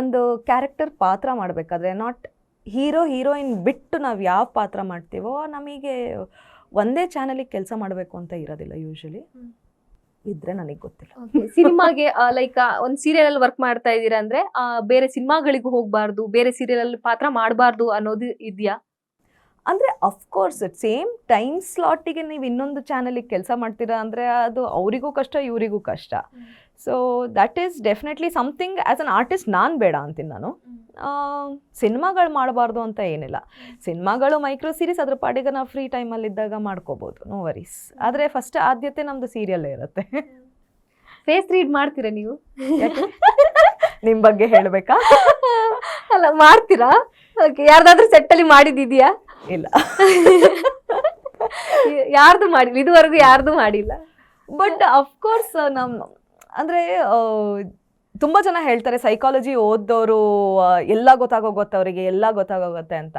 ಒಂದು ಕ್ಯಾರೆಕ್ಟರ್ ಪಾತ್ರ ಮಾಡಬೇಕಾದ್ರೆ ನಾಟ್ ಹೀರೋಯಿನ್ ಬಿಟ್ಟು ನಾವು ಯಾವ ಪಾತ್ರ ಮಾಡ್ತೀವೋ ನಮಗೆ ಒಂದೇ ಚಾನಲಿಗೆ ಕೆಲಸ ಮಾಡಬೇಕು ಅಂತ ಇರೋದಿಲ್ಲ ಯೂಶಲಿ. ಇದ್ರೆ ನನಗೆ ಗೊತ್ತಿಲ್ಲ. ಸಿನಿಮಾಗೆ ಲೈಕ್ ಒಂದ್ ಸೀರಿಯಲ್ ಅಲ್ಲಿ ವರ್ಕ್ ಮಾಡ್ತಾ ಇದ್ದೀರಾ ಅಂದ್ರೆ ಬೇರೆ ಸಿನಿಮಾಗಳಿಗೂ ಹೋಗ್ಬಾರ್ದು, ಬೇರೆ ಸೀರಿಯಲ್ ಅಲ್ಲಿ ಪಾತ್ರ ಮಾಡಬಾರ್ದು ಅನ್ನೋದು ಇದೆಯಾ? ಅಂದರೆ ಅಫ್ಕೋರ್ಸ್ ಸೇಮ್ ಟೈಮ್ ಸ್ಲಾಟಿಗೆ ನೀವು ಇನ್ನೊಂದು ಚಾನಲಿಗೆ ಕೆಲಸ ಮಾಡ್ತೀರಾ ಅಂದರೆ ಅದು ಅವರಿಗೂ ಕಷ್ಟ, ಇವರಿಗೂ ಕಷ್ಟ. So that is definitely something as an artist ನಾನು ಬೇಡ ಅಂತೀನಿ ನಾನು. ಸಿನಿಮಾಗಳು ಮಾಡಬಾರ್ದು ಅಂತ ಏನಿಲ್ಲ. ಸಿನಿಮಾಗಳು ಮೈಕ್ರೋ ಸೀರೀಸ್ ಅದ್ರ ಪಾಡಿಗೆ ನಾವು ಫ್ರೀ ಟೈಮಲ್ಲಿದ್ದಾಗ ಮಾಡ್ಕೋಬೋದು, ನೋ ವರೀಸ್. ಆದರೆ ಫಸ್ಟ್ ಆದ್ಯತೆ ನಮ್ಮದು ಸೀರಿಯಲ್ಲೇ ಇರುತ್ತೆ. ಫೇಸ್ ರೀಡ್ ಮಾಡ್ತೀರಾ ನೀವು? ನಿಮ್ಮ ಬಗ್ಗೆ ಹೇಳಬೇಕಾ? ಅಲ್ಲ, ಮಾಡ್ತೀರಾ? ಓಕೆ. ಯಾರ್ದಾದ್ರೂ ಸೆಟ್ಟಲ್ಲಿ ಮಾಡಿದ್ದಿದ್ಯಾ? ಇಲ್ಲ. ಯಾರ್ದು ಮಾಡಿಲ್ಲ ಇದುವರೆಗೂ, ಯಾರ್ದು ಮಾಡಿಲ್ಲ. ಬಟ್ ಅಫ್ಕೋರ್ಸ್ ಅಂದರೆ ತುಂಬ ಜನ ಹೇಳ್ತಾರೆ ಸೈಕಾಲಜಿ ಓದೋರು ಎಲ್ಲ ಗೊತ್ತಾಗೋಗುತ್ತೆ ಅವರಿಗೆ, ಎಲ್ಲ ಗೊತ್ತಾಗೋಗುತ್ತೆ ಅಂತ.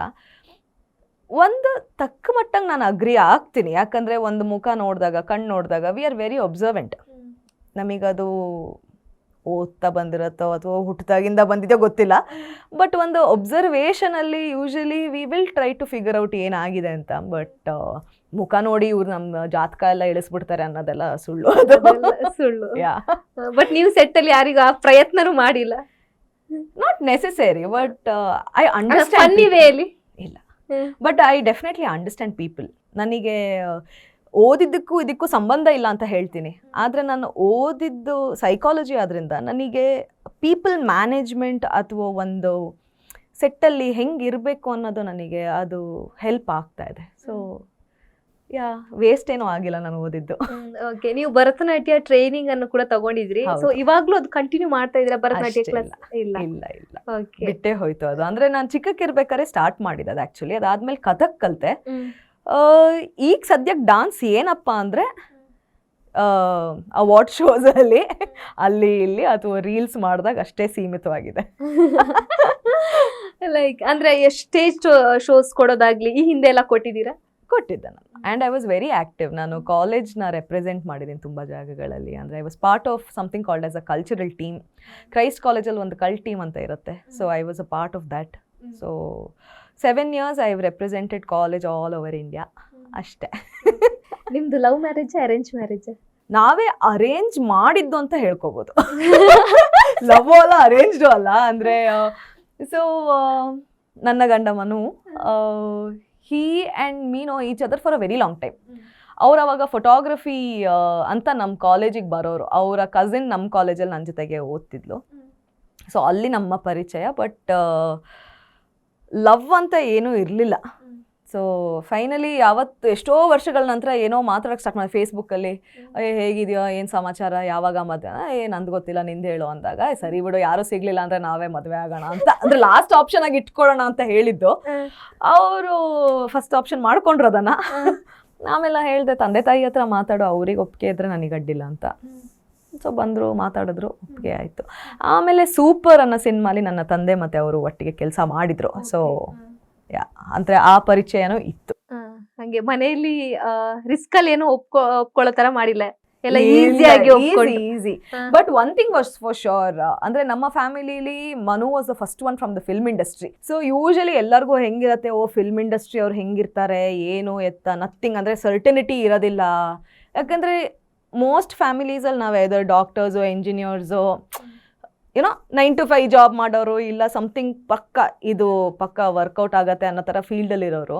ಒಂದು ತಕ್ಕ ಮಟ್ಟಂಗೆ ನಾನು ಅಗ್ರಿ ಆಗ್ತೀನಿ. ಯಾಕಂದರೆ ಒಂದು ಮುಖ ನೋಡಿದಾಗ, ಕಣ್ಣು ನೋಡಿದಾಗ ವಿ ಆರ್ ವೆರಿ ಒಬ್ಸರ್ವೆಂಟ್. ನಮಗದು ಓದ್ತಾ ಬಂದಿರತ್ತೋ ಅಥವಾ ಹುಟ್ಟಿದಾಗಿಂದ ಬಂದಿದೆಯೋ ಗೊತ್ತಿಲ್ಲ. ಬಟ್ ಒಂದು ಒಬ್ಸರ್ವೇಷನಲ್ಲಿ usually we will try to figure out ಏನಾಗಿದೆ ಅಂತ. ಬಟ್ ಮುಖ ನೋಡಿ ಇವ್ರು ನಮ್ಮ ಜಾತಕ ಎಲ್ಲ ಇಳಿಸ್ಬಿಡ್ತಾರೆ ಅನ್ನೋದೆಲ್ಲ ಸುಳ್ಳು. ಸುಳ್ಳು. ಬಟ್ ನೀವು ಸೆಟ್ಟಲ್ಲಿ ಯಾರಿಗೂ ಆ ಪ್ರಯತ್ನನೂ ಮಾಡಿಲ್ಲ? Not necessary, but I understand. ಇಲ್ಲ, but I definitely understand people. ನನಗೆ ಓದಿದ್ದಕ್ಕೂ ಇದಕ್ಕೂ ಸಂಬಂಧ ಇಲ್ಲ ಅಂತ ಹೇಳ್ತೀನಿ. ಆದರೆ ನಾನು ಓದಿದ್ದು ಸೈಕಾಲಜಿ ಆದ್ರಿಂದ ನನಗೆ ಪೀಪಲ್ ಮ್ಯಾನೇಜ್ಮೆಂಟ್ ಅಥವಾ ಒಂದು ಸೆಟ್ಟಲ್ಲಿ ಹೆಂಗೆ ಇರಬೇಕು ಅನ್ನೋದು ನನಗೆ ಅದು ಹೆಲ್ಪ್ ಆಗ್ತಾ ಇದೆ. ಸೊ ವೇಸ್ಟ್ ಏನೂ ಆಗಿಲ್ಲ ನಾನು ಓದಿದ್ದು. ಓಕೆ. ನೀವು ಭರತನಾಟ್ಯ ಟ್ರೈನಿಂಗ್ ಅನ್ನು ಕೂಡ ತಗೊಂಡಿದ್ರಿ. ಸೊ ಇವಾಗ್ಲೂ ಅದು ಕಂಟಿನ್ಯೂ ಮಾಡ್ತಾ ಇದ್ದೀರಾ ಭರತನಾಟ್ಯ ಕ್ಲಾಸ್? ಇಲ್ಲ ಇಲ್ಲ ಇಲ್ಲ, ಬಿಟ್ಟೇ ಹೋಯ್ತು ಅದು. ಅಂದರೆ ನಾನು ಚಿಕ್ಕಕ್ಕಿರ್ಬೇಕಾದ್ರೆ ಸ್ಟಾರ್ಟ್ ಮಾಡಿದ್ದು ಅದು ಆ್ಯಕ್ಚುಲಿ. ಅದಾದ್ಮೇಲೆ ಕಥಕ್ ಕಲಿತೆ. ಈಗ ಸದ್ಯಕ್ಕೆ ಡಾನ್ಸ್ ಏನಪ್ಪ ಅಂದರೆ ಅವಾರ್ಡ್ ಶೋಸಲ್ಲಿ ಅಲ್ಲಿ ಇಲ್ಲಿ ಅಥವಾ ರೀಲ್ಸ್ ಮಾಡಿದಾಗ ಅಷ್ಟೇ ಸೀಮಿತವಾಗಿದೆ. ಲೈಕ್ ಅಂದರೆ ಸ್ಟೇಜ್ ಶೋಸ್ ಕೊಡೋದಾಗ್ಲಿ ಈ ಹಿಂದೆ ಎಲ್ಲ ಕೊಟ್ಟಿದ್ದೀರಾ? ಕೊಟ್ಟಿದ್ದೆ ನಾನು. And I was very active. ನಾನು ಕಾಲೇಜ್ನ ರೆಪ್ರೆಸೆಂಟ್ ಮಾಡಿದ್ದೀನಿ ತುಂಬ ಜಾಗಗಳಲ್ಲಿ. ಅಂದರೆ I was part of something called as a cultural team. Christ ಕಾಲೇಜಲ್ಲಿ ಒಂದು ಕಲ್ಟ್ ಟೀಮ್ ಅಂತ ಇರುತ್ತೆ. So I was a part of that. So 7 years I have represented college all over India ಅಷ್ಟೇ. ನಿಮ್ದು ಲವ್ ಮ್ಯಾರೇಜ್, ಅರೇಂಜ್ ಮ್ಯಾರೇಜ್? ನಾವೇ arrange ಮಾಡಿದ್ದು ಅಂತ ಹೇಳ್ಕೊಬೋದು. Love ಅಲ್ಲ, ಅರೇಂಜ್ಡು ಅಲ್ಲ. ಅಂದರೆ ಸೊ ನನ್ನ ಗಂಡ Manu, he and me know each other for a very long time. ಅವ್ರು ಅವಾಗ ಫೋಟೋಗ್ರಫಿ ಅಂತ ನಮ್ಮ ಕಾಲೇಜಿಗೆ ಬರೋರು. ಅವರ ಕಸಿನ್ ನಮ್ಮ ಕಾಲೇಜಲ್ಲಿ ನನ್ನ ಜೊತೆಗೆ ಓದ್ತಿದ್ಲು. ಸೊ ಅಲ್ಲಿ ನಮ್ಮ ಪರಿಚಯ. ಬಟ್ ಲವ್ ಅಂತ ಏನೂ ಇರಲಿಲ್ಲ. ಸೊ ಫೈನಲಿ ಯಾವತ್ತು ಎಷ್ಟೋ ವರ್ಷಗಳ ನಂತರ ಏನೋ ಮಾತಾಡೋಕ್ಕೆ ಸ್ಟಾರ್ಟ್ ಮಾಡಿ ಫೇಸ್ಬುಕ್ಕಲ್ಲಿ, ಹೇಗಿದೆಯೋ, ಏನು ಸಮಾಚಾರ, ಯಾವಾಗ ಮದುವೆ, ನಂದು ಗೊತ್ತಿಲ್ಲ, ನಿಂದು ಹೇಳು ಅಂದಾಗ, ಸರಿ ಬಿಡು, ಯಾರೂ ಸಿಗಲಿಲ್ಲ ಅಂದರೆ ನಾವೇ ಮದುವೆ ಆಗೋಣ ಅಂತ, ಅಂದರೆ ಲಾಸ್ಟ್ ಆಪ್ಷನ್ ಆಗಿ ಇಟ್ಕೊಳ್ಳೋಣ ಅಂತ ಹೇಳಿದ್ದು. ಅವರು ಫಸ್ಟ್ ಆಪ್ಷನ್ ಮಾಡ್ಕೊಂಡ್ರು ಅದನ್ನು. ಆಮೇಲೆ ಹೇಳಿದೆ ತಂದೆ ತಾಯಿ ಹತ್ರ ಮಾತಾಡೋ, ಅವ್ರಿಗೆ ಒಪ್ಪಿಗೆ ಇದ್ದರೆ ನನಗೆ ಅಡ್ಡಿಲ್ಲ ಅಂತ. ಸೊ ಬಂದರು, ಮಾತಾಡಿದ್ರು, ಒಪ್ಪಿಗೆ ಆಯಿತು. ಆಮೇಲೆ ಸೂಪರ್ ಅನ್ನೋ ಸಿನಿಮಾಲಿ ನನ್ನ ತಂದೆ ಮತ್ತು ಅವರು ಒಟ್ಟಿಗೆ ಕೆಲಸ ಮಾಡಿದರು. ಸೊ ಅಂದರೆ ಆ ಪರಿಚಯನೂ ಇತ್ತು. ಹಾಗೆ ಮನೆಯಲ್ಲಿ ರಿಸ್ಕ್ ಅಲ್ಲಿ ಏನೋ ಒಪ್ಕೊಳ್ಳೋ ತರ ಮಾಡಿಲ್ಲ, ಎಲ್ಲ ಈಸಿಯಾಗಿ easy. But one thing was for sure, ಅಂದರೆ ನಮ್ಮ ಫ್ಯಾಮಿಲಿಲಿ Manu was the first one from the film industry. So usually ಎಲ್ಲರಿಗೂ ಹೆಂಗಿರತ್ತೆ, ಫಿಲ್ಮ್ ಇಂಡಸ್ಟ್ರಿ ಅವ್ರು ಹೆಂಗಿರ್ತಾರೆ, ಏನು ಎತ್ತ, ನಥಿಂಗ್, ಅಂದರೆ ಸರ್ಟನಿಟಿ ಇರೋದಿಲ್ಲ. ಯಾಕಂದರೆ ಮೋಸ್ಟ್ ಫ್ಯಾಮಿಲೀಸಲ್ಲಿ ನಾವು ಎದರ್ ಡಾಕ್ಟರ್ಸು, ಎಂಜಿನಿಯರ್ಸು, ಏನೋ 9 to 5 ಜಾಬ್ ಮಾಡೋರು, ಇಲ್ಲ ಸಮಥಿಂಗ್ ಪಕ್ಕ ಇದು ಪಕ್ಕ ವರ್ಕೌಟ್ ಆಗತ್ತೆ ಅನ್ನೋ ಥರ ಫೀಲ್ಡಲ್ಲಿರೋರು.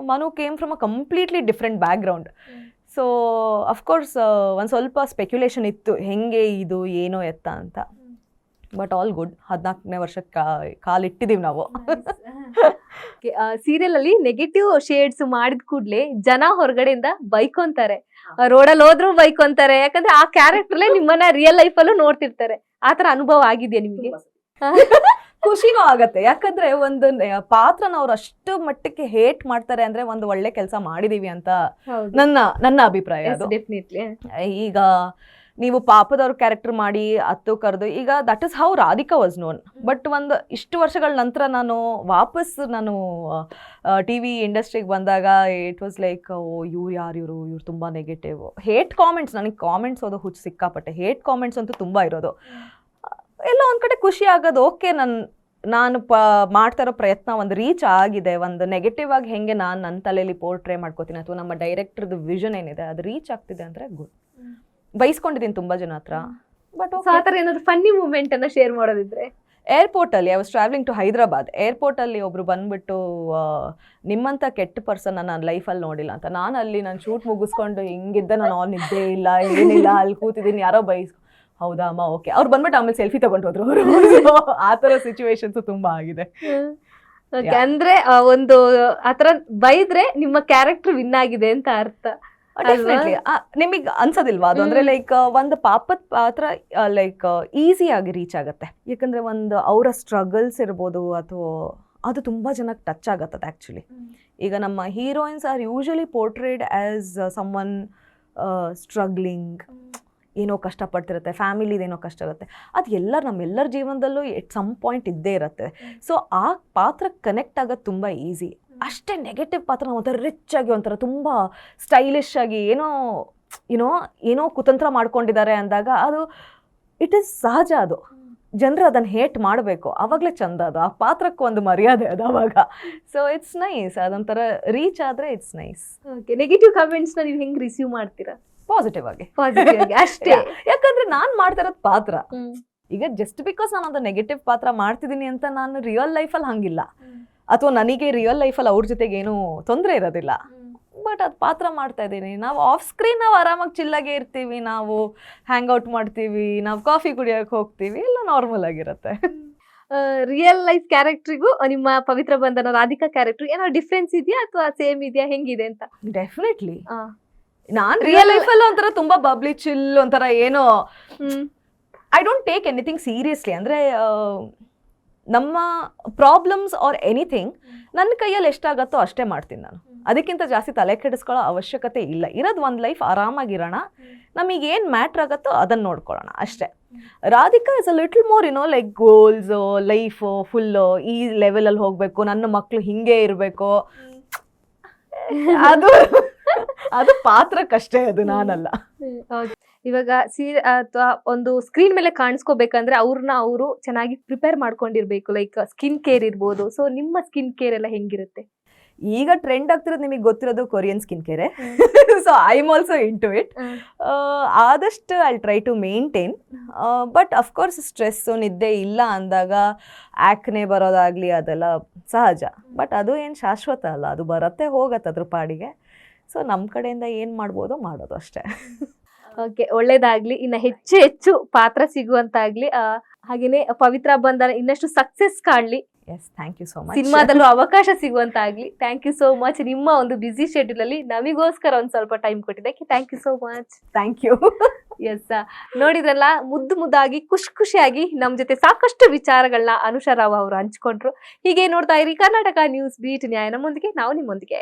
Manu came from a completely different background. So of course ಒಂದು ಸ್ವಲ್ಪ ಸ್ಪೆಕ್ಯುಲೇಷನ್ ಇತ್ತು ಹೆಂಗೆ ಇದು ಏನೋ ಎತ್ತ ಅಂತ. But all good. 14ನೇ ವರ್ಷಕ್ಕೆ ಕಾಲಿಟ್ಟಿದ್ದೀವಿ ನಾವು. ಸೀರಿಯಲ್ ಅಲ್ಲಿ ನೆಗೆಟಿವ್ ಶೇಡ್ಸ್ ಮಾಡಿದ ಕೂಡ್ಲೆ ಜನ ಹೊರಗಡೆಯಿಂದ ಬೈಕೊಂತಾರೆ, ರೋಡಲ್ಲಿ ಹೋದ್ರು ಬೈಕೊಂತಾರೆ, ಯಾಕಂದ್ರೆ ಆ ಕ್ಯಾರೆಕ್ಟರ್ಲೇ ನಿಮ್ಮನ್ನ ರಿಯಲ್ ಲೈಫ್ ಅಲ್ಲೂ ನೋಡ್ತಿರ್ತಾರೆ. ಆತರ ಅನುಭವ ಆಗಿದೆಯಾ ನಿಮ್ಗೆ? ಖುಷಿನೂ ಆಗತ್ತೆ, ಯಾಕಂದ್ರೆ ಒಂದು ಪಾತ್ರನ ಅವ್ರು ಅಷ್ಟು ಮಟ್ಟಕ್ಕೆ ಹೇಟ್ ಮಾಡ್ತಾರೆ ಅಂದ್ರೆ ಒಂದು ಒಳ್ಳೆ ಕೆಲಸ ಮಾಡಿದೀವಿ ಅಂತ ನನ್ನ ಅಭಿಪ್ರಾಯ. ಅದು ಡೆಫಿನೆಟ್ಲಿ. ಈಗ ನೀವು ಪಾಪದವ್ರ ಕ್ಯಾರೆಕ್ಟರ್ ಮಾಡಿ ಹತ್ತು ಕರೆದು, ಈಗ that is how Radhika was known. But ಒಂದು ಇಷ್ಟು ವರ್ಷಗಳ ನಂತರ ನಾನು ವಾಪಸ್ ಟಿವಿ ಇಂಡಸ್ಟ್ರಿಗೆ ಬಂದಾಗ ಇಟ್ ವಾಸ್ ಲೈಕ್, ಓ ಇವ್ರು ಯಾರು, ಇವ್ರು ತುಂಬ ನೆಗೆಟಿವ್ ಹೇಟ್ ಕಾಮೆಂಟ್ಸ್. ನನಗೆ ಕಾಮೆಂಟ್ಸ್ ಓದೋ ಹುಚ್ಚು ಸಿಕ್ಕಾಪಟ್ಟೆ. ಹೇಟ್ ಕಾಮೆಂಟ್ಸ್ ಅಂತೂ ತುಂಬ ಇರೋದು. ಎಲ್ಲ ಒಂದು ಕಡೆ ಖುಷಿ ಆಗೋದು, ಓಕೆ ನಾನು ಮಾಡ್ತಾ ಇರೋ ಪ್ರಯತ್ನ ಒಂದು ರೀಚ್ ಆಗಿದೆ. ಒಂದು ನೆಗೆಟಿವ್ ಆಗಿ ಹೆಂಗೆ ನಾನು ನನ್ನ ತಲೆಯಲ್ಲಿ ಪೋರ್ಟ್ರೇ ಮಾಡ್ಕೋತೀನಿ ಅಥವಾ ನಮ್ಮ ಡೈರೆಕ್ಟರ್ದು ವಿಷನ್ ಏನಿದೆ ಅದು ರೀಚ್ ಆಗ್ತಿದೆ ಅಂದರೆ ಗುಡ್. ಬೈಸ್ಕೊಂಡಿದ್ದೀನಿ ತುಂಬ ಜನ ಹತ್ರ. ಬಟ್ ಆ ಥರ ಏನಾದ್ರು ಫನ್ನಿ ಮೂಮೆಂಟ್ ಅನ್ನ ಶೇರ್ ಮಾಡೋದಿದ್ರೆ? ಏರ್ಪೋರ್ಟಲ್ಲಿ I was travelling to Hyderabad. ಏರ್ಪೋರ್ಟಲ್ಲಿ ಒಬ್ರು ಬಂದ್ಬಿಟ್ಟು, ನಿಮ್ಮಂಥ ಕೆಟ್ಟ ಪರ್ಸನ್ ನಾನು ಲೈಫಲ್ಲಿ ನೋಡಿಲ್ಲ ಅಂತ. ನಾನು ಶೂಟ್ ಮುಗಿಸ್ಕೊಂಡು ಹಿಂಗಿದ್ದೆ, ನಾನು ನಿದ್ದೆ ಇಲ್ಲ ಏನಿಲ್ಲ, ಅಲ್ಲಿ ಕೂತಿದ್ದೀನಿ, ಯಾರೋ ಹೌದಾ ಅಮ್ಮ ಓಕೆ, ಅವ್ರು ಬಂದ್ಬಿಟ್ಟು ಆಮೇಲೆ ಸೆಲ್ಫಿ ತಗೊಂಡು ಹೋದ್ರು ಅವರು. ಆ ಥರ ಸಿಚುವೇಶನ್ಸ್ ತುಂಬಾ ಆಗಿದೆ. ಅಂದ್ರೆ ಒಂದು ಆತರ ಬೈದ್ರೆ ನಿಮ್ಮ ಕ್ಯಾರೆಕ್ಟರ್ ವಿನ್ ಆಗಿದೆ ಅಂತ ಅರ್ಥ. ನಿಮಗೆ ಅನ್ಸೋದಿಲ್ವಾ ಅದು? ಅಂದ್ರೆ ಲೈಕ್ ಒಂದು ಪಾಪದ ಪಾತ್ರ ಲೈಕ್ ಈಸಿಯಾಗಿ ರೀಚ್ ಆಗತ್ತೆ, ಯಾಕಂದ್ರೆ ಒಂದು ಅವರ ಸ್ಟ್ರಗಲ್ಸ್ ಇರ್ಬೋದು ಅಥವಾ ಅದು ತುಂಬಾ ಜನಕ್ಕೆ ಟಚ್ ಆಗತ್ತದ ಆಕ್ಚುಲಿ. ಈಗ ನಮ್ಮ heroines are usually portrayed as someone struggling, ಏನೋ ಕಷ್ಟಪಡ್ತಿರುತ್ತೆ, ಫ್ಯಾಮಿಲಿದೇನೋ ಕಷ್ಟ ಇರುತ್ತೆ. ಅದು ನಮ್ಮೆಲ್ಲರ ಜೀವನದಲ್ಲೂ ಎಟ್ ಸಮ್ ಪಾಯಿಂಟ್ ಇದ್ದೇ ಇರುತ್ತೆ. ಸೊ ಆ ಪಾತ್ರಕ್ಕೆ ಕನೆಕ್ಟ್ ಆಗೋದು ತುಂಬ ಈಸಿ. ಅಷ್ಟೇ ನೆಗೆಟಿವ್ ಪಾತ್ರ ಒಂಥರ ರಿಚ್ ಆಗಿ, ಒಂಥರ ತುಂಬ ಸ್ಟೈಲಿಶ್ ಆಗಿ ಏನೋ ಕುತಂತ್ರ ಮಾಡ್ಕೊಂಡಿದ್ದಾರೆ ಅಂದಾಗ ಅದು ಇಟ್ ಈಸ್ ಸಹಜ. ಅದು ಜನರು ಅದನ್ನು ಹೇಟ್ ಮಾಡಬೇಕು, ಆವಾಗಲೇ ಚಂದ. ಅದು ಆ ಪಾತ್ರಕ್ಕೆ ಒಂದು ಮರ್ಯಾದೆ ಅದು ಅವಾಗ. ಸೊ ಇಟ್ಸ್ ನೈಸ್, ಅದೊಂಥರ ರೀಚ್ ಆದರೆ ಇಟ್ಸ್ ನೈಸ್. ಓಕೆ, ನೆಗೆಟಿವ್ ಕಮೆಂಟ್ಸ್ನ ನೀವು ಹೆಂಗೆ ರಿಸೀವ್ ಮಾಡ್ತೀರಾ? ಪಾಸಿಟಿವ್ ಆಗಿ ಅಷ್ಟೇ. ಯಾಕಂದ್ರೆ ನಾನ್ ಮಾಡ್ತಾ ಇರೋದು ಪಾತ್ರ. ಈಗ ಜಸ್ಟ್ ಬಿಕಾಸ್ ನಾನು ಒಂದು ನೆಗೆಟಿವ್ ಪಾತ್ರ ಮಾಡ್ತಿದ್ದೀನಿ ಅಂತ ನಾನು ರಿಯಲ್ ಲೈಫಲ್ಲಿ ಹಂಗಿಲ್ಲ, ಅಥವಾ ನನಗೆ ರಿಯಲ್ ಲೈಫಲ್ಲಿ ಅವ್ರ ಜೊತೆಗೆ ಏನೂ ತೊಂದರೆ ಇರೋದಿಲ್ಲ. ಬಟ್ ಅದು ಪಾತ್ರ ಮಾಡ್ತಾ ಇದ್ದೀನಿ. ನಾವು ಆಫ್ ಸ್ಕ್ರೀನ್ ನಾವು ಆರಾಮಾಗಿ ಚಿಲ್ಲಾಗೆ ಇರ್ತೀವಿ, ನಾವು ಹ್ಯಾಂಗ್ ಔಟ್ ಮಾಡ್ತೀವಿ, ನಾವು ಕಾಫಿ ಕುಡಿಯೋಕೆ ಹೋಗ್ತೀವಿ, ಎಲ್ಲ ನಾರ್ಮಲ್ ಆಗಿರುತ್ತೆ. ರಿಯಲ್ ಲೈಫ್ ಕ್ಯಾರೆಕ್ಟ್ರಿಗೂ ನಿಮ್ಮ ಪವಿತ್ರ ಬಂಧನ ರಾಧಿಕಾ ಕ್ಯಾರೆಕ್ಟರ್ ಏನೋ ಡಿಫ್ರೆನ್ಸ್ ಇದೆಯಾ ಅಥವಾ ಸೇಮ್ ಇದೆಯಾ, ಹೆಂಗಿದೆ ಅಂತ? ಡೆಫಿನೆಟ್ಲಿ. ನಾನ್ ರಿಯಲ್ ಲೈಫಲ್ಲಿ ಒಂಥರ ತುಂಬಾ ಬಬ್ಲಿ ಚಿಲ್, ಒಂಥರ ಏನೋ I don't take anything seriously. ಅಂದ್ರೆ ನಮ್ಮ ಪ್ರಾಬ್ಲಮ್ಸ್ ಆರ್ ಎನಿಥಿಂಗ್ ನನ್ನ ಕೈಯಲ್ಲಿ ಎಷ್ಟಾಗತ್ತೋ ಅಷ್ಟೇ ಮಾಡ್ತೀನಿ ನಾನು. ಅದಕ್ಕಿಂತ ಜಾಸ್ತಿ ತಲೆ ಕೆಡಿಸ್ಕೊಳ್ಳೋ ಅವಶ್ಯಕತೆ ಇಲ್ಲ. ಇರೋದು ಒಂದು ಲೈಫ್, ಆರಾಮಾಗಿರೋಣ, ನಮಗೆ ಏನು ಮ್ಯಾಟ್ರ್ ಆಗುತ್ತೋ ಅದನ್ನು ನೋಡ್ಕೊಳ್ಳೋಣ ಅಷ್ಟೇ. Radhika is a little more like goals, life full ಈ ಲೆವೆಲಲ್ಲಿ ಹೋಗಬೇಕು, ನನ್ನ ಮಕ್ಕಳು ಹಿಂಗೆ ಇರಬೇಕು, ಅದು ಪಾತ್ರಕ್ಕಷ್ಟೇ, ಅದು ನಾನಲ್ಲ. ಇವಾಗ ಅಥವಾ ಒಂದು ಸ್ಕ್ರೀನ್ ಮೇಲೆ ಕಾಣಿಸ್ಕೋಬೇಕಂದ್ರೆ ಅವ್ರನ್ನ ಅವರು ಚೆನ್ನಾಗಿ ಪ್ರಿಪೇರ್ ಮಾಡ್ಕೊಂಡಿರ್ಬೇಕು, ಲೈಕ್ ಸ್ಕಿನ್ ಕೇರ್ ಇರ್ಬೋದು. ಸೊ ನಿಮ್ಮ ಸ್ಕಿನ್ ಕೇರ್ ಎಲ್ಲ ಹೆಂಗಿರುತ್ತೆ? ಈಗ ಟ್ರೆಂಡ್ ಆಗ್ತಿರೋದು ನಿಮಗೆ ಗೊತ್ತಿರೋದು ಕೊರಿಯನ್ ಸ್ಕಿನ್ ಕೇರೆ. So I am also into it. ಆದಷ್ಟು I try to maintain. But of course stress, ನಿದ್ದೆ ಇಲ್ಲ ಅಂದಾಗ ಆ್ಯಕ್ನೆ ಬರೋದಾಗಲಿ ಅದೆಲ್ಲ ಸಹಜ. ಬಟ್ ಅದು ಏನು ಶಾಶ್ವತ ಅಲ್ಲ, ಅದು ಬರುತ್ತೆ ಹೋಗತ್ತೆ ಅದ್ರ ಪಾಡಿಗೆ. ಸೊ ನಮ್ಮ ಕಡೆಯಿಂದ ಏನು ಮಾಡ್ಬೋದೋ ಮಾಡೋದು ಅಷ್ಟೇ. ಓಕೆ, ಒಳ್ಳೇದಾಗ್ಲಿ. ಇನ್ನು ಹೆಚ್ಚು ಪಾತ್ರ ಸಿಗುವಂತಾಗ್ಲಿ. ಹಾಗೇನೆ ಪವಿತ್ರ ಬಂಧನ ಇನ್ನಷ್ಟು ಸಕ್ಸಸ್ ಕಾಣ್ಲಿ. Yes, thank you so much. ಸಿನಿಮಾದಲ್ಲೂ ಅವಕಾಶ ಸಿಗುವಂತಾಗ್ಲಿ. Thank you so much. ನಿಮ್ಮ ಒಂದು ಬಿಸಿ ಶೆಡ್ಯೂಲ್ ಅಲ್ಲಿ ನಮಗೋಸ್ಕರ ಒಂದು ಸ್ವಲ್ಪ ಟೈಮ್ ಕೊಟ್ಟಿದ್ದಕ್ಕೆ thank you so much. Thank you. Yes, ನೋಡಿದ್ರಲ್ಲ, ಮುದ್ದಾಗಿ ಖುಷಿಯಾಗಿ ನಮ್ಮ ಜೊತೆ ಸಾಕಷ್ಟು ವಿಚಾರಗಳನ್ನ ಅನುಷಾ ರಾವ್ ಅವರು ಹಂಚ್ಕೊಂಡ್ರು. ಹೀಗೆ ನೋಡ್ತಾ ಇರಿ ಕರ್ನಾಟಕ ನ್ಯೂಸ್ ಬೀಟ್, ನ್ಯಾಯ ನಮ್ಮೊಂದಿಗೆ, ನಾವು ನಿಮ್ಮೊಂದಿಗೆ.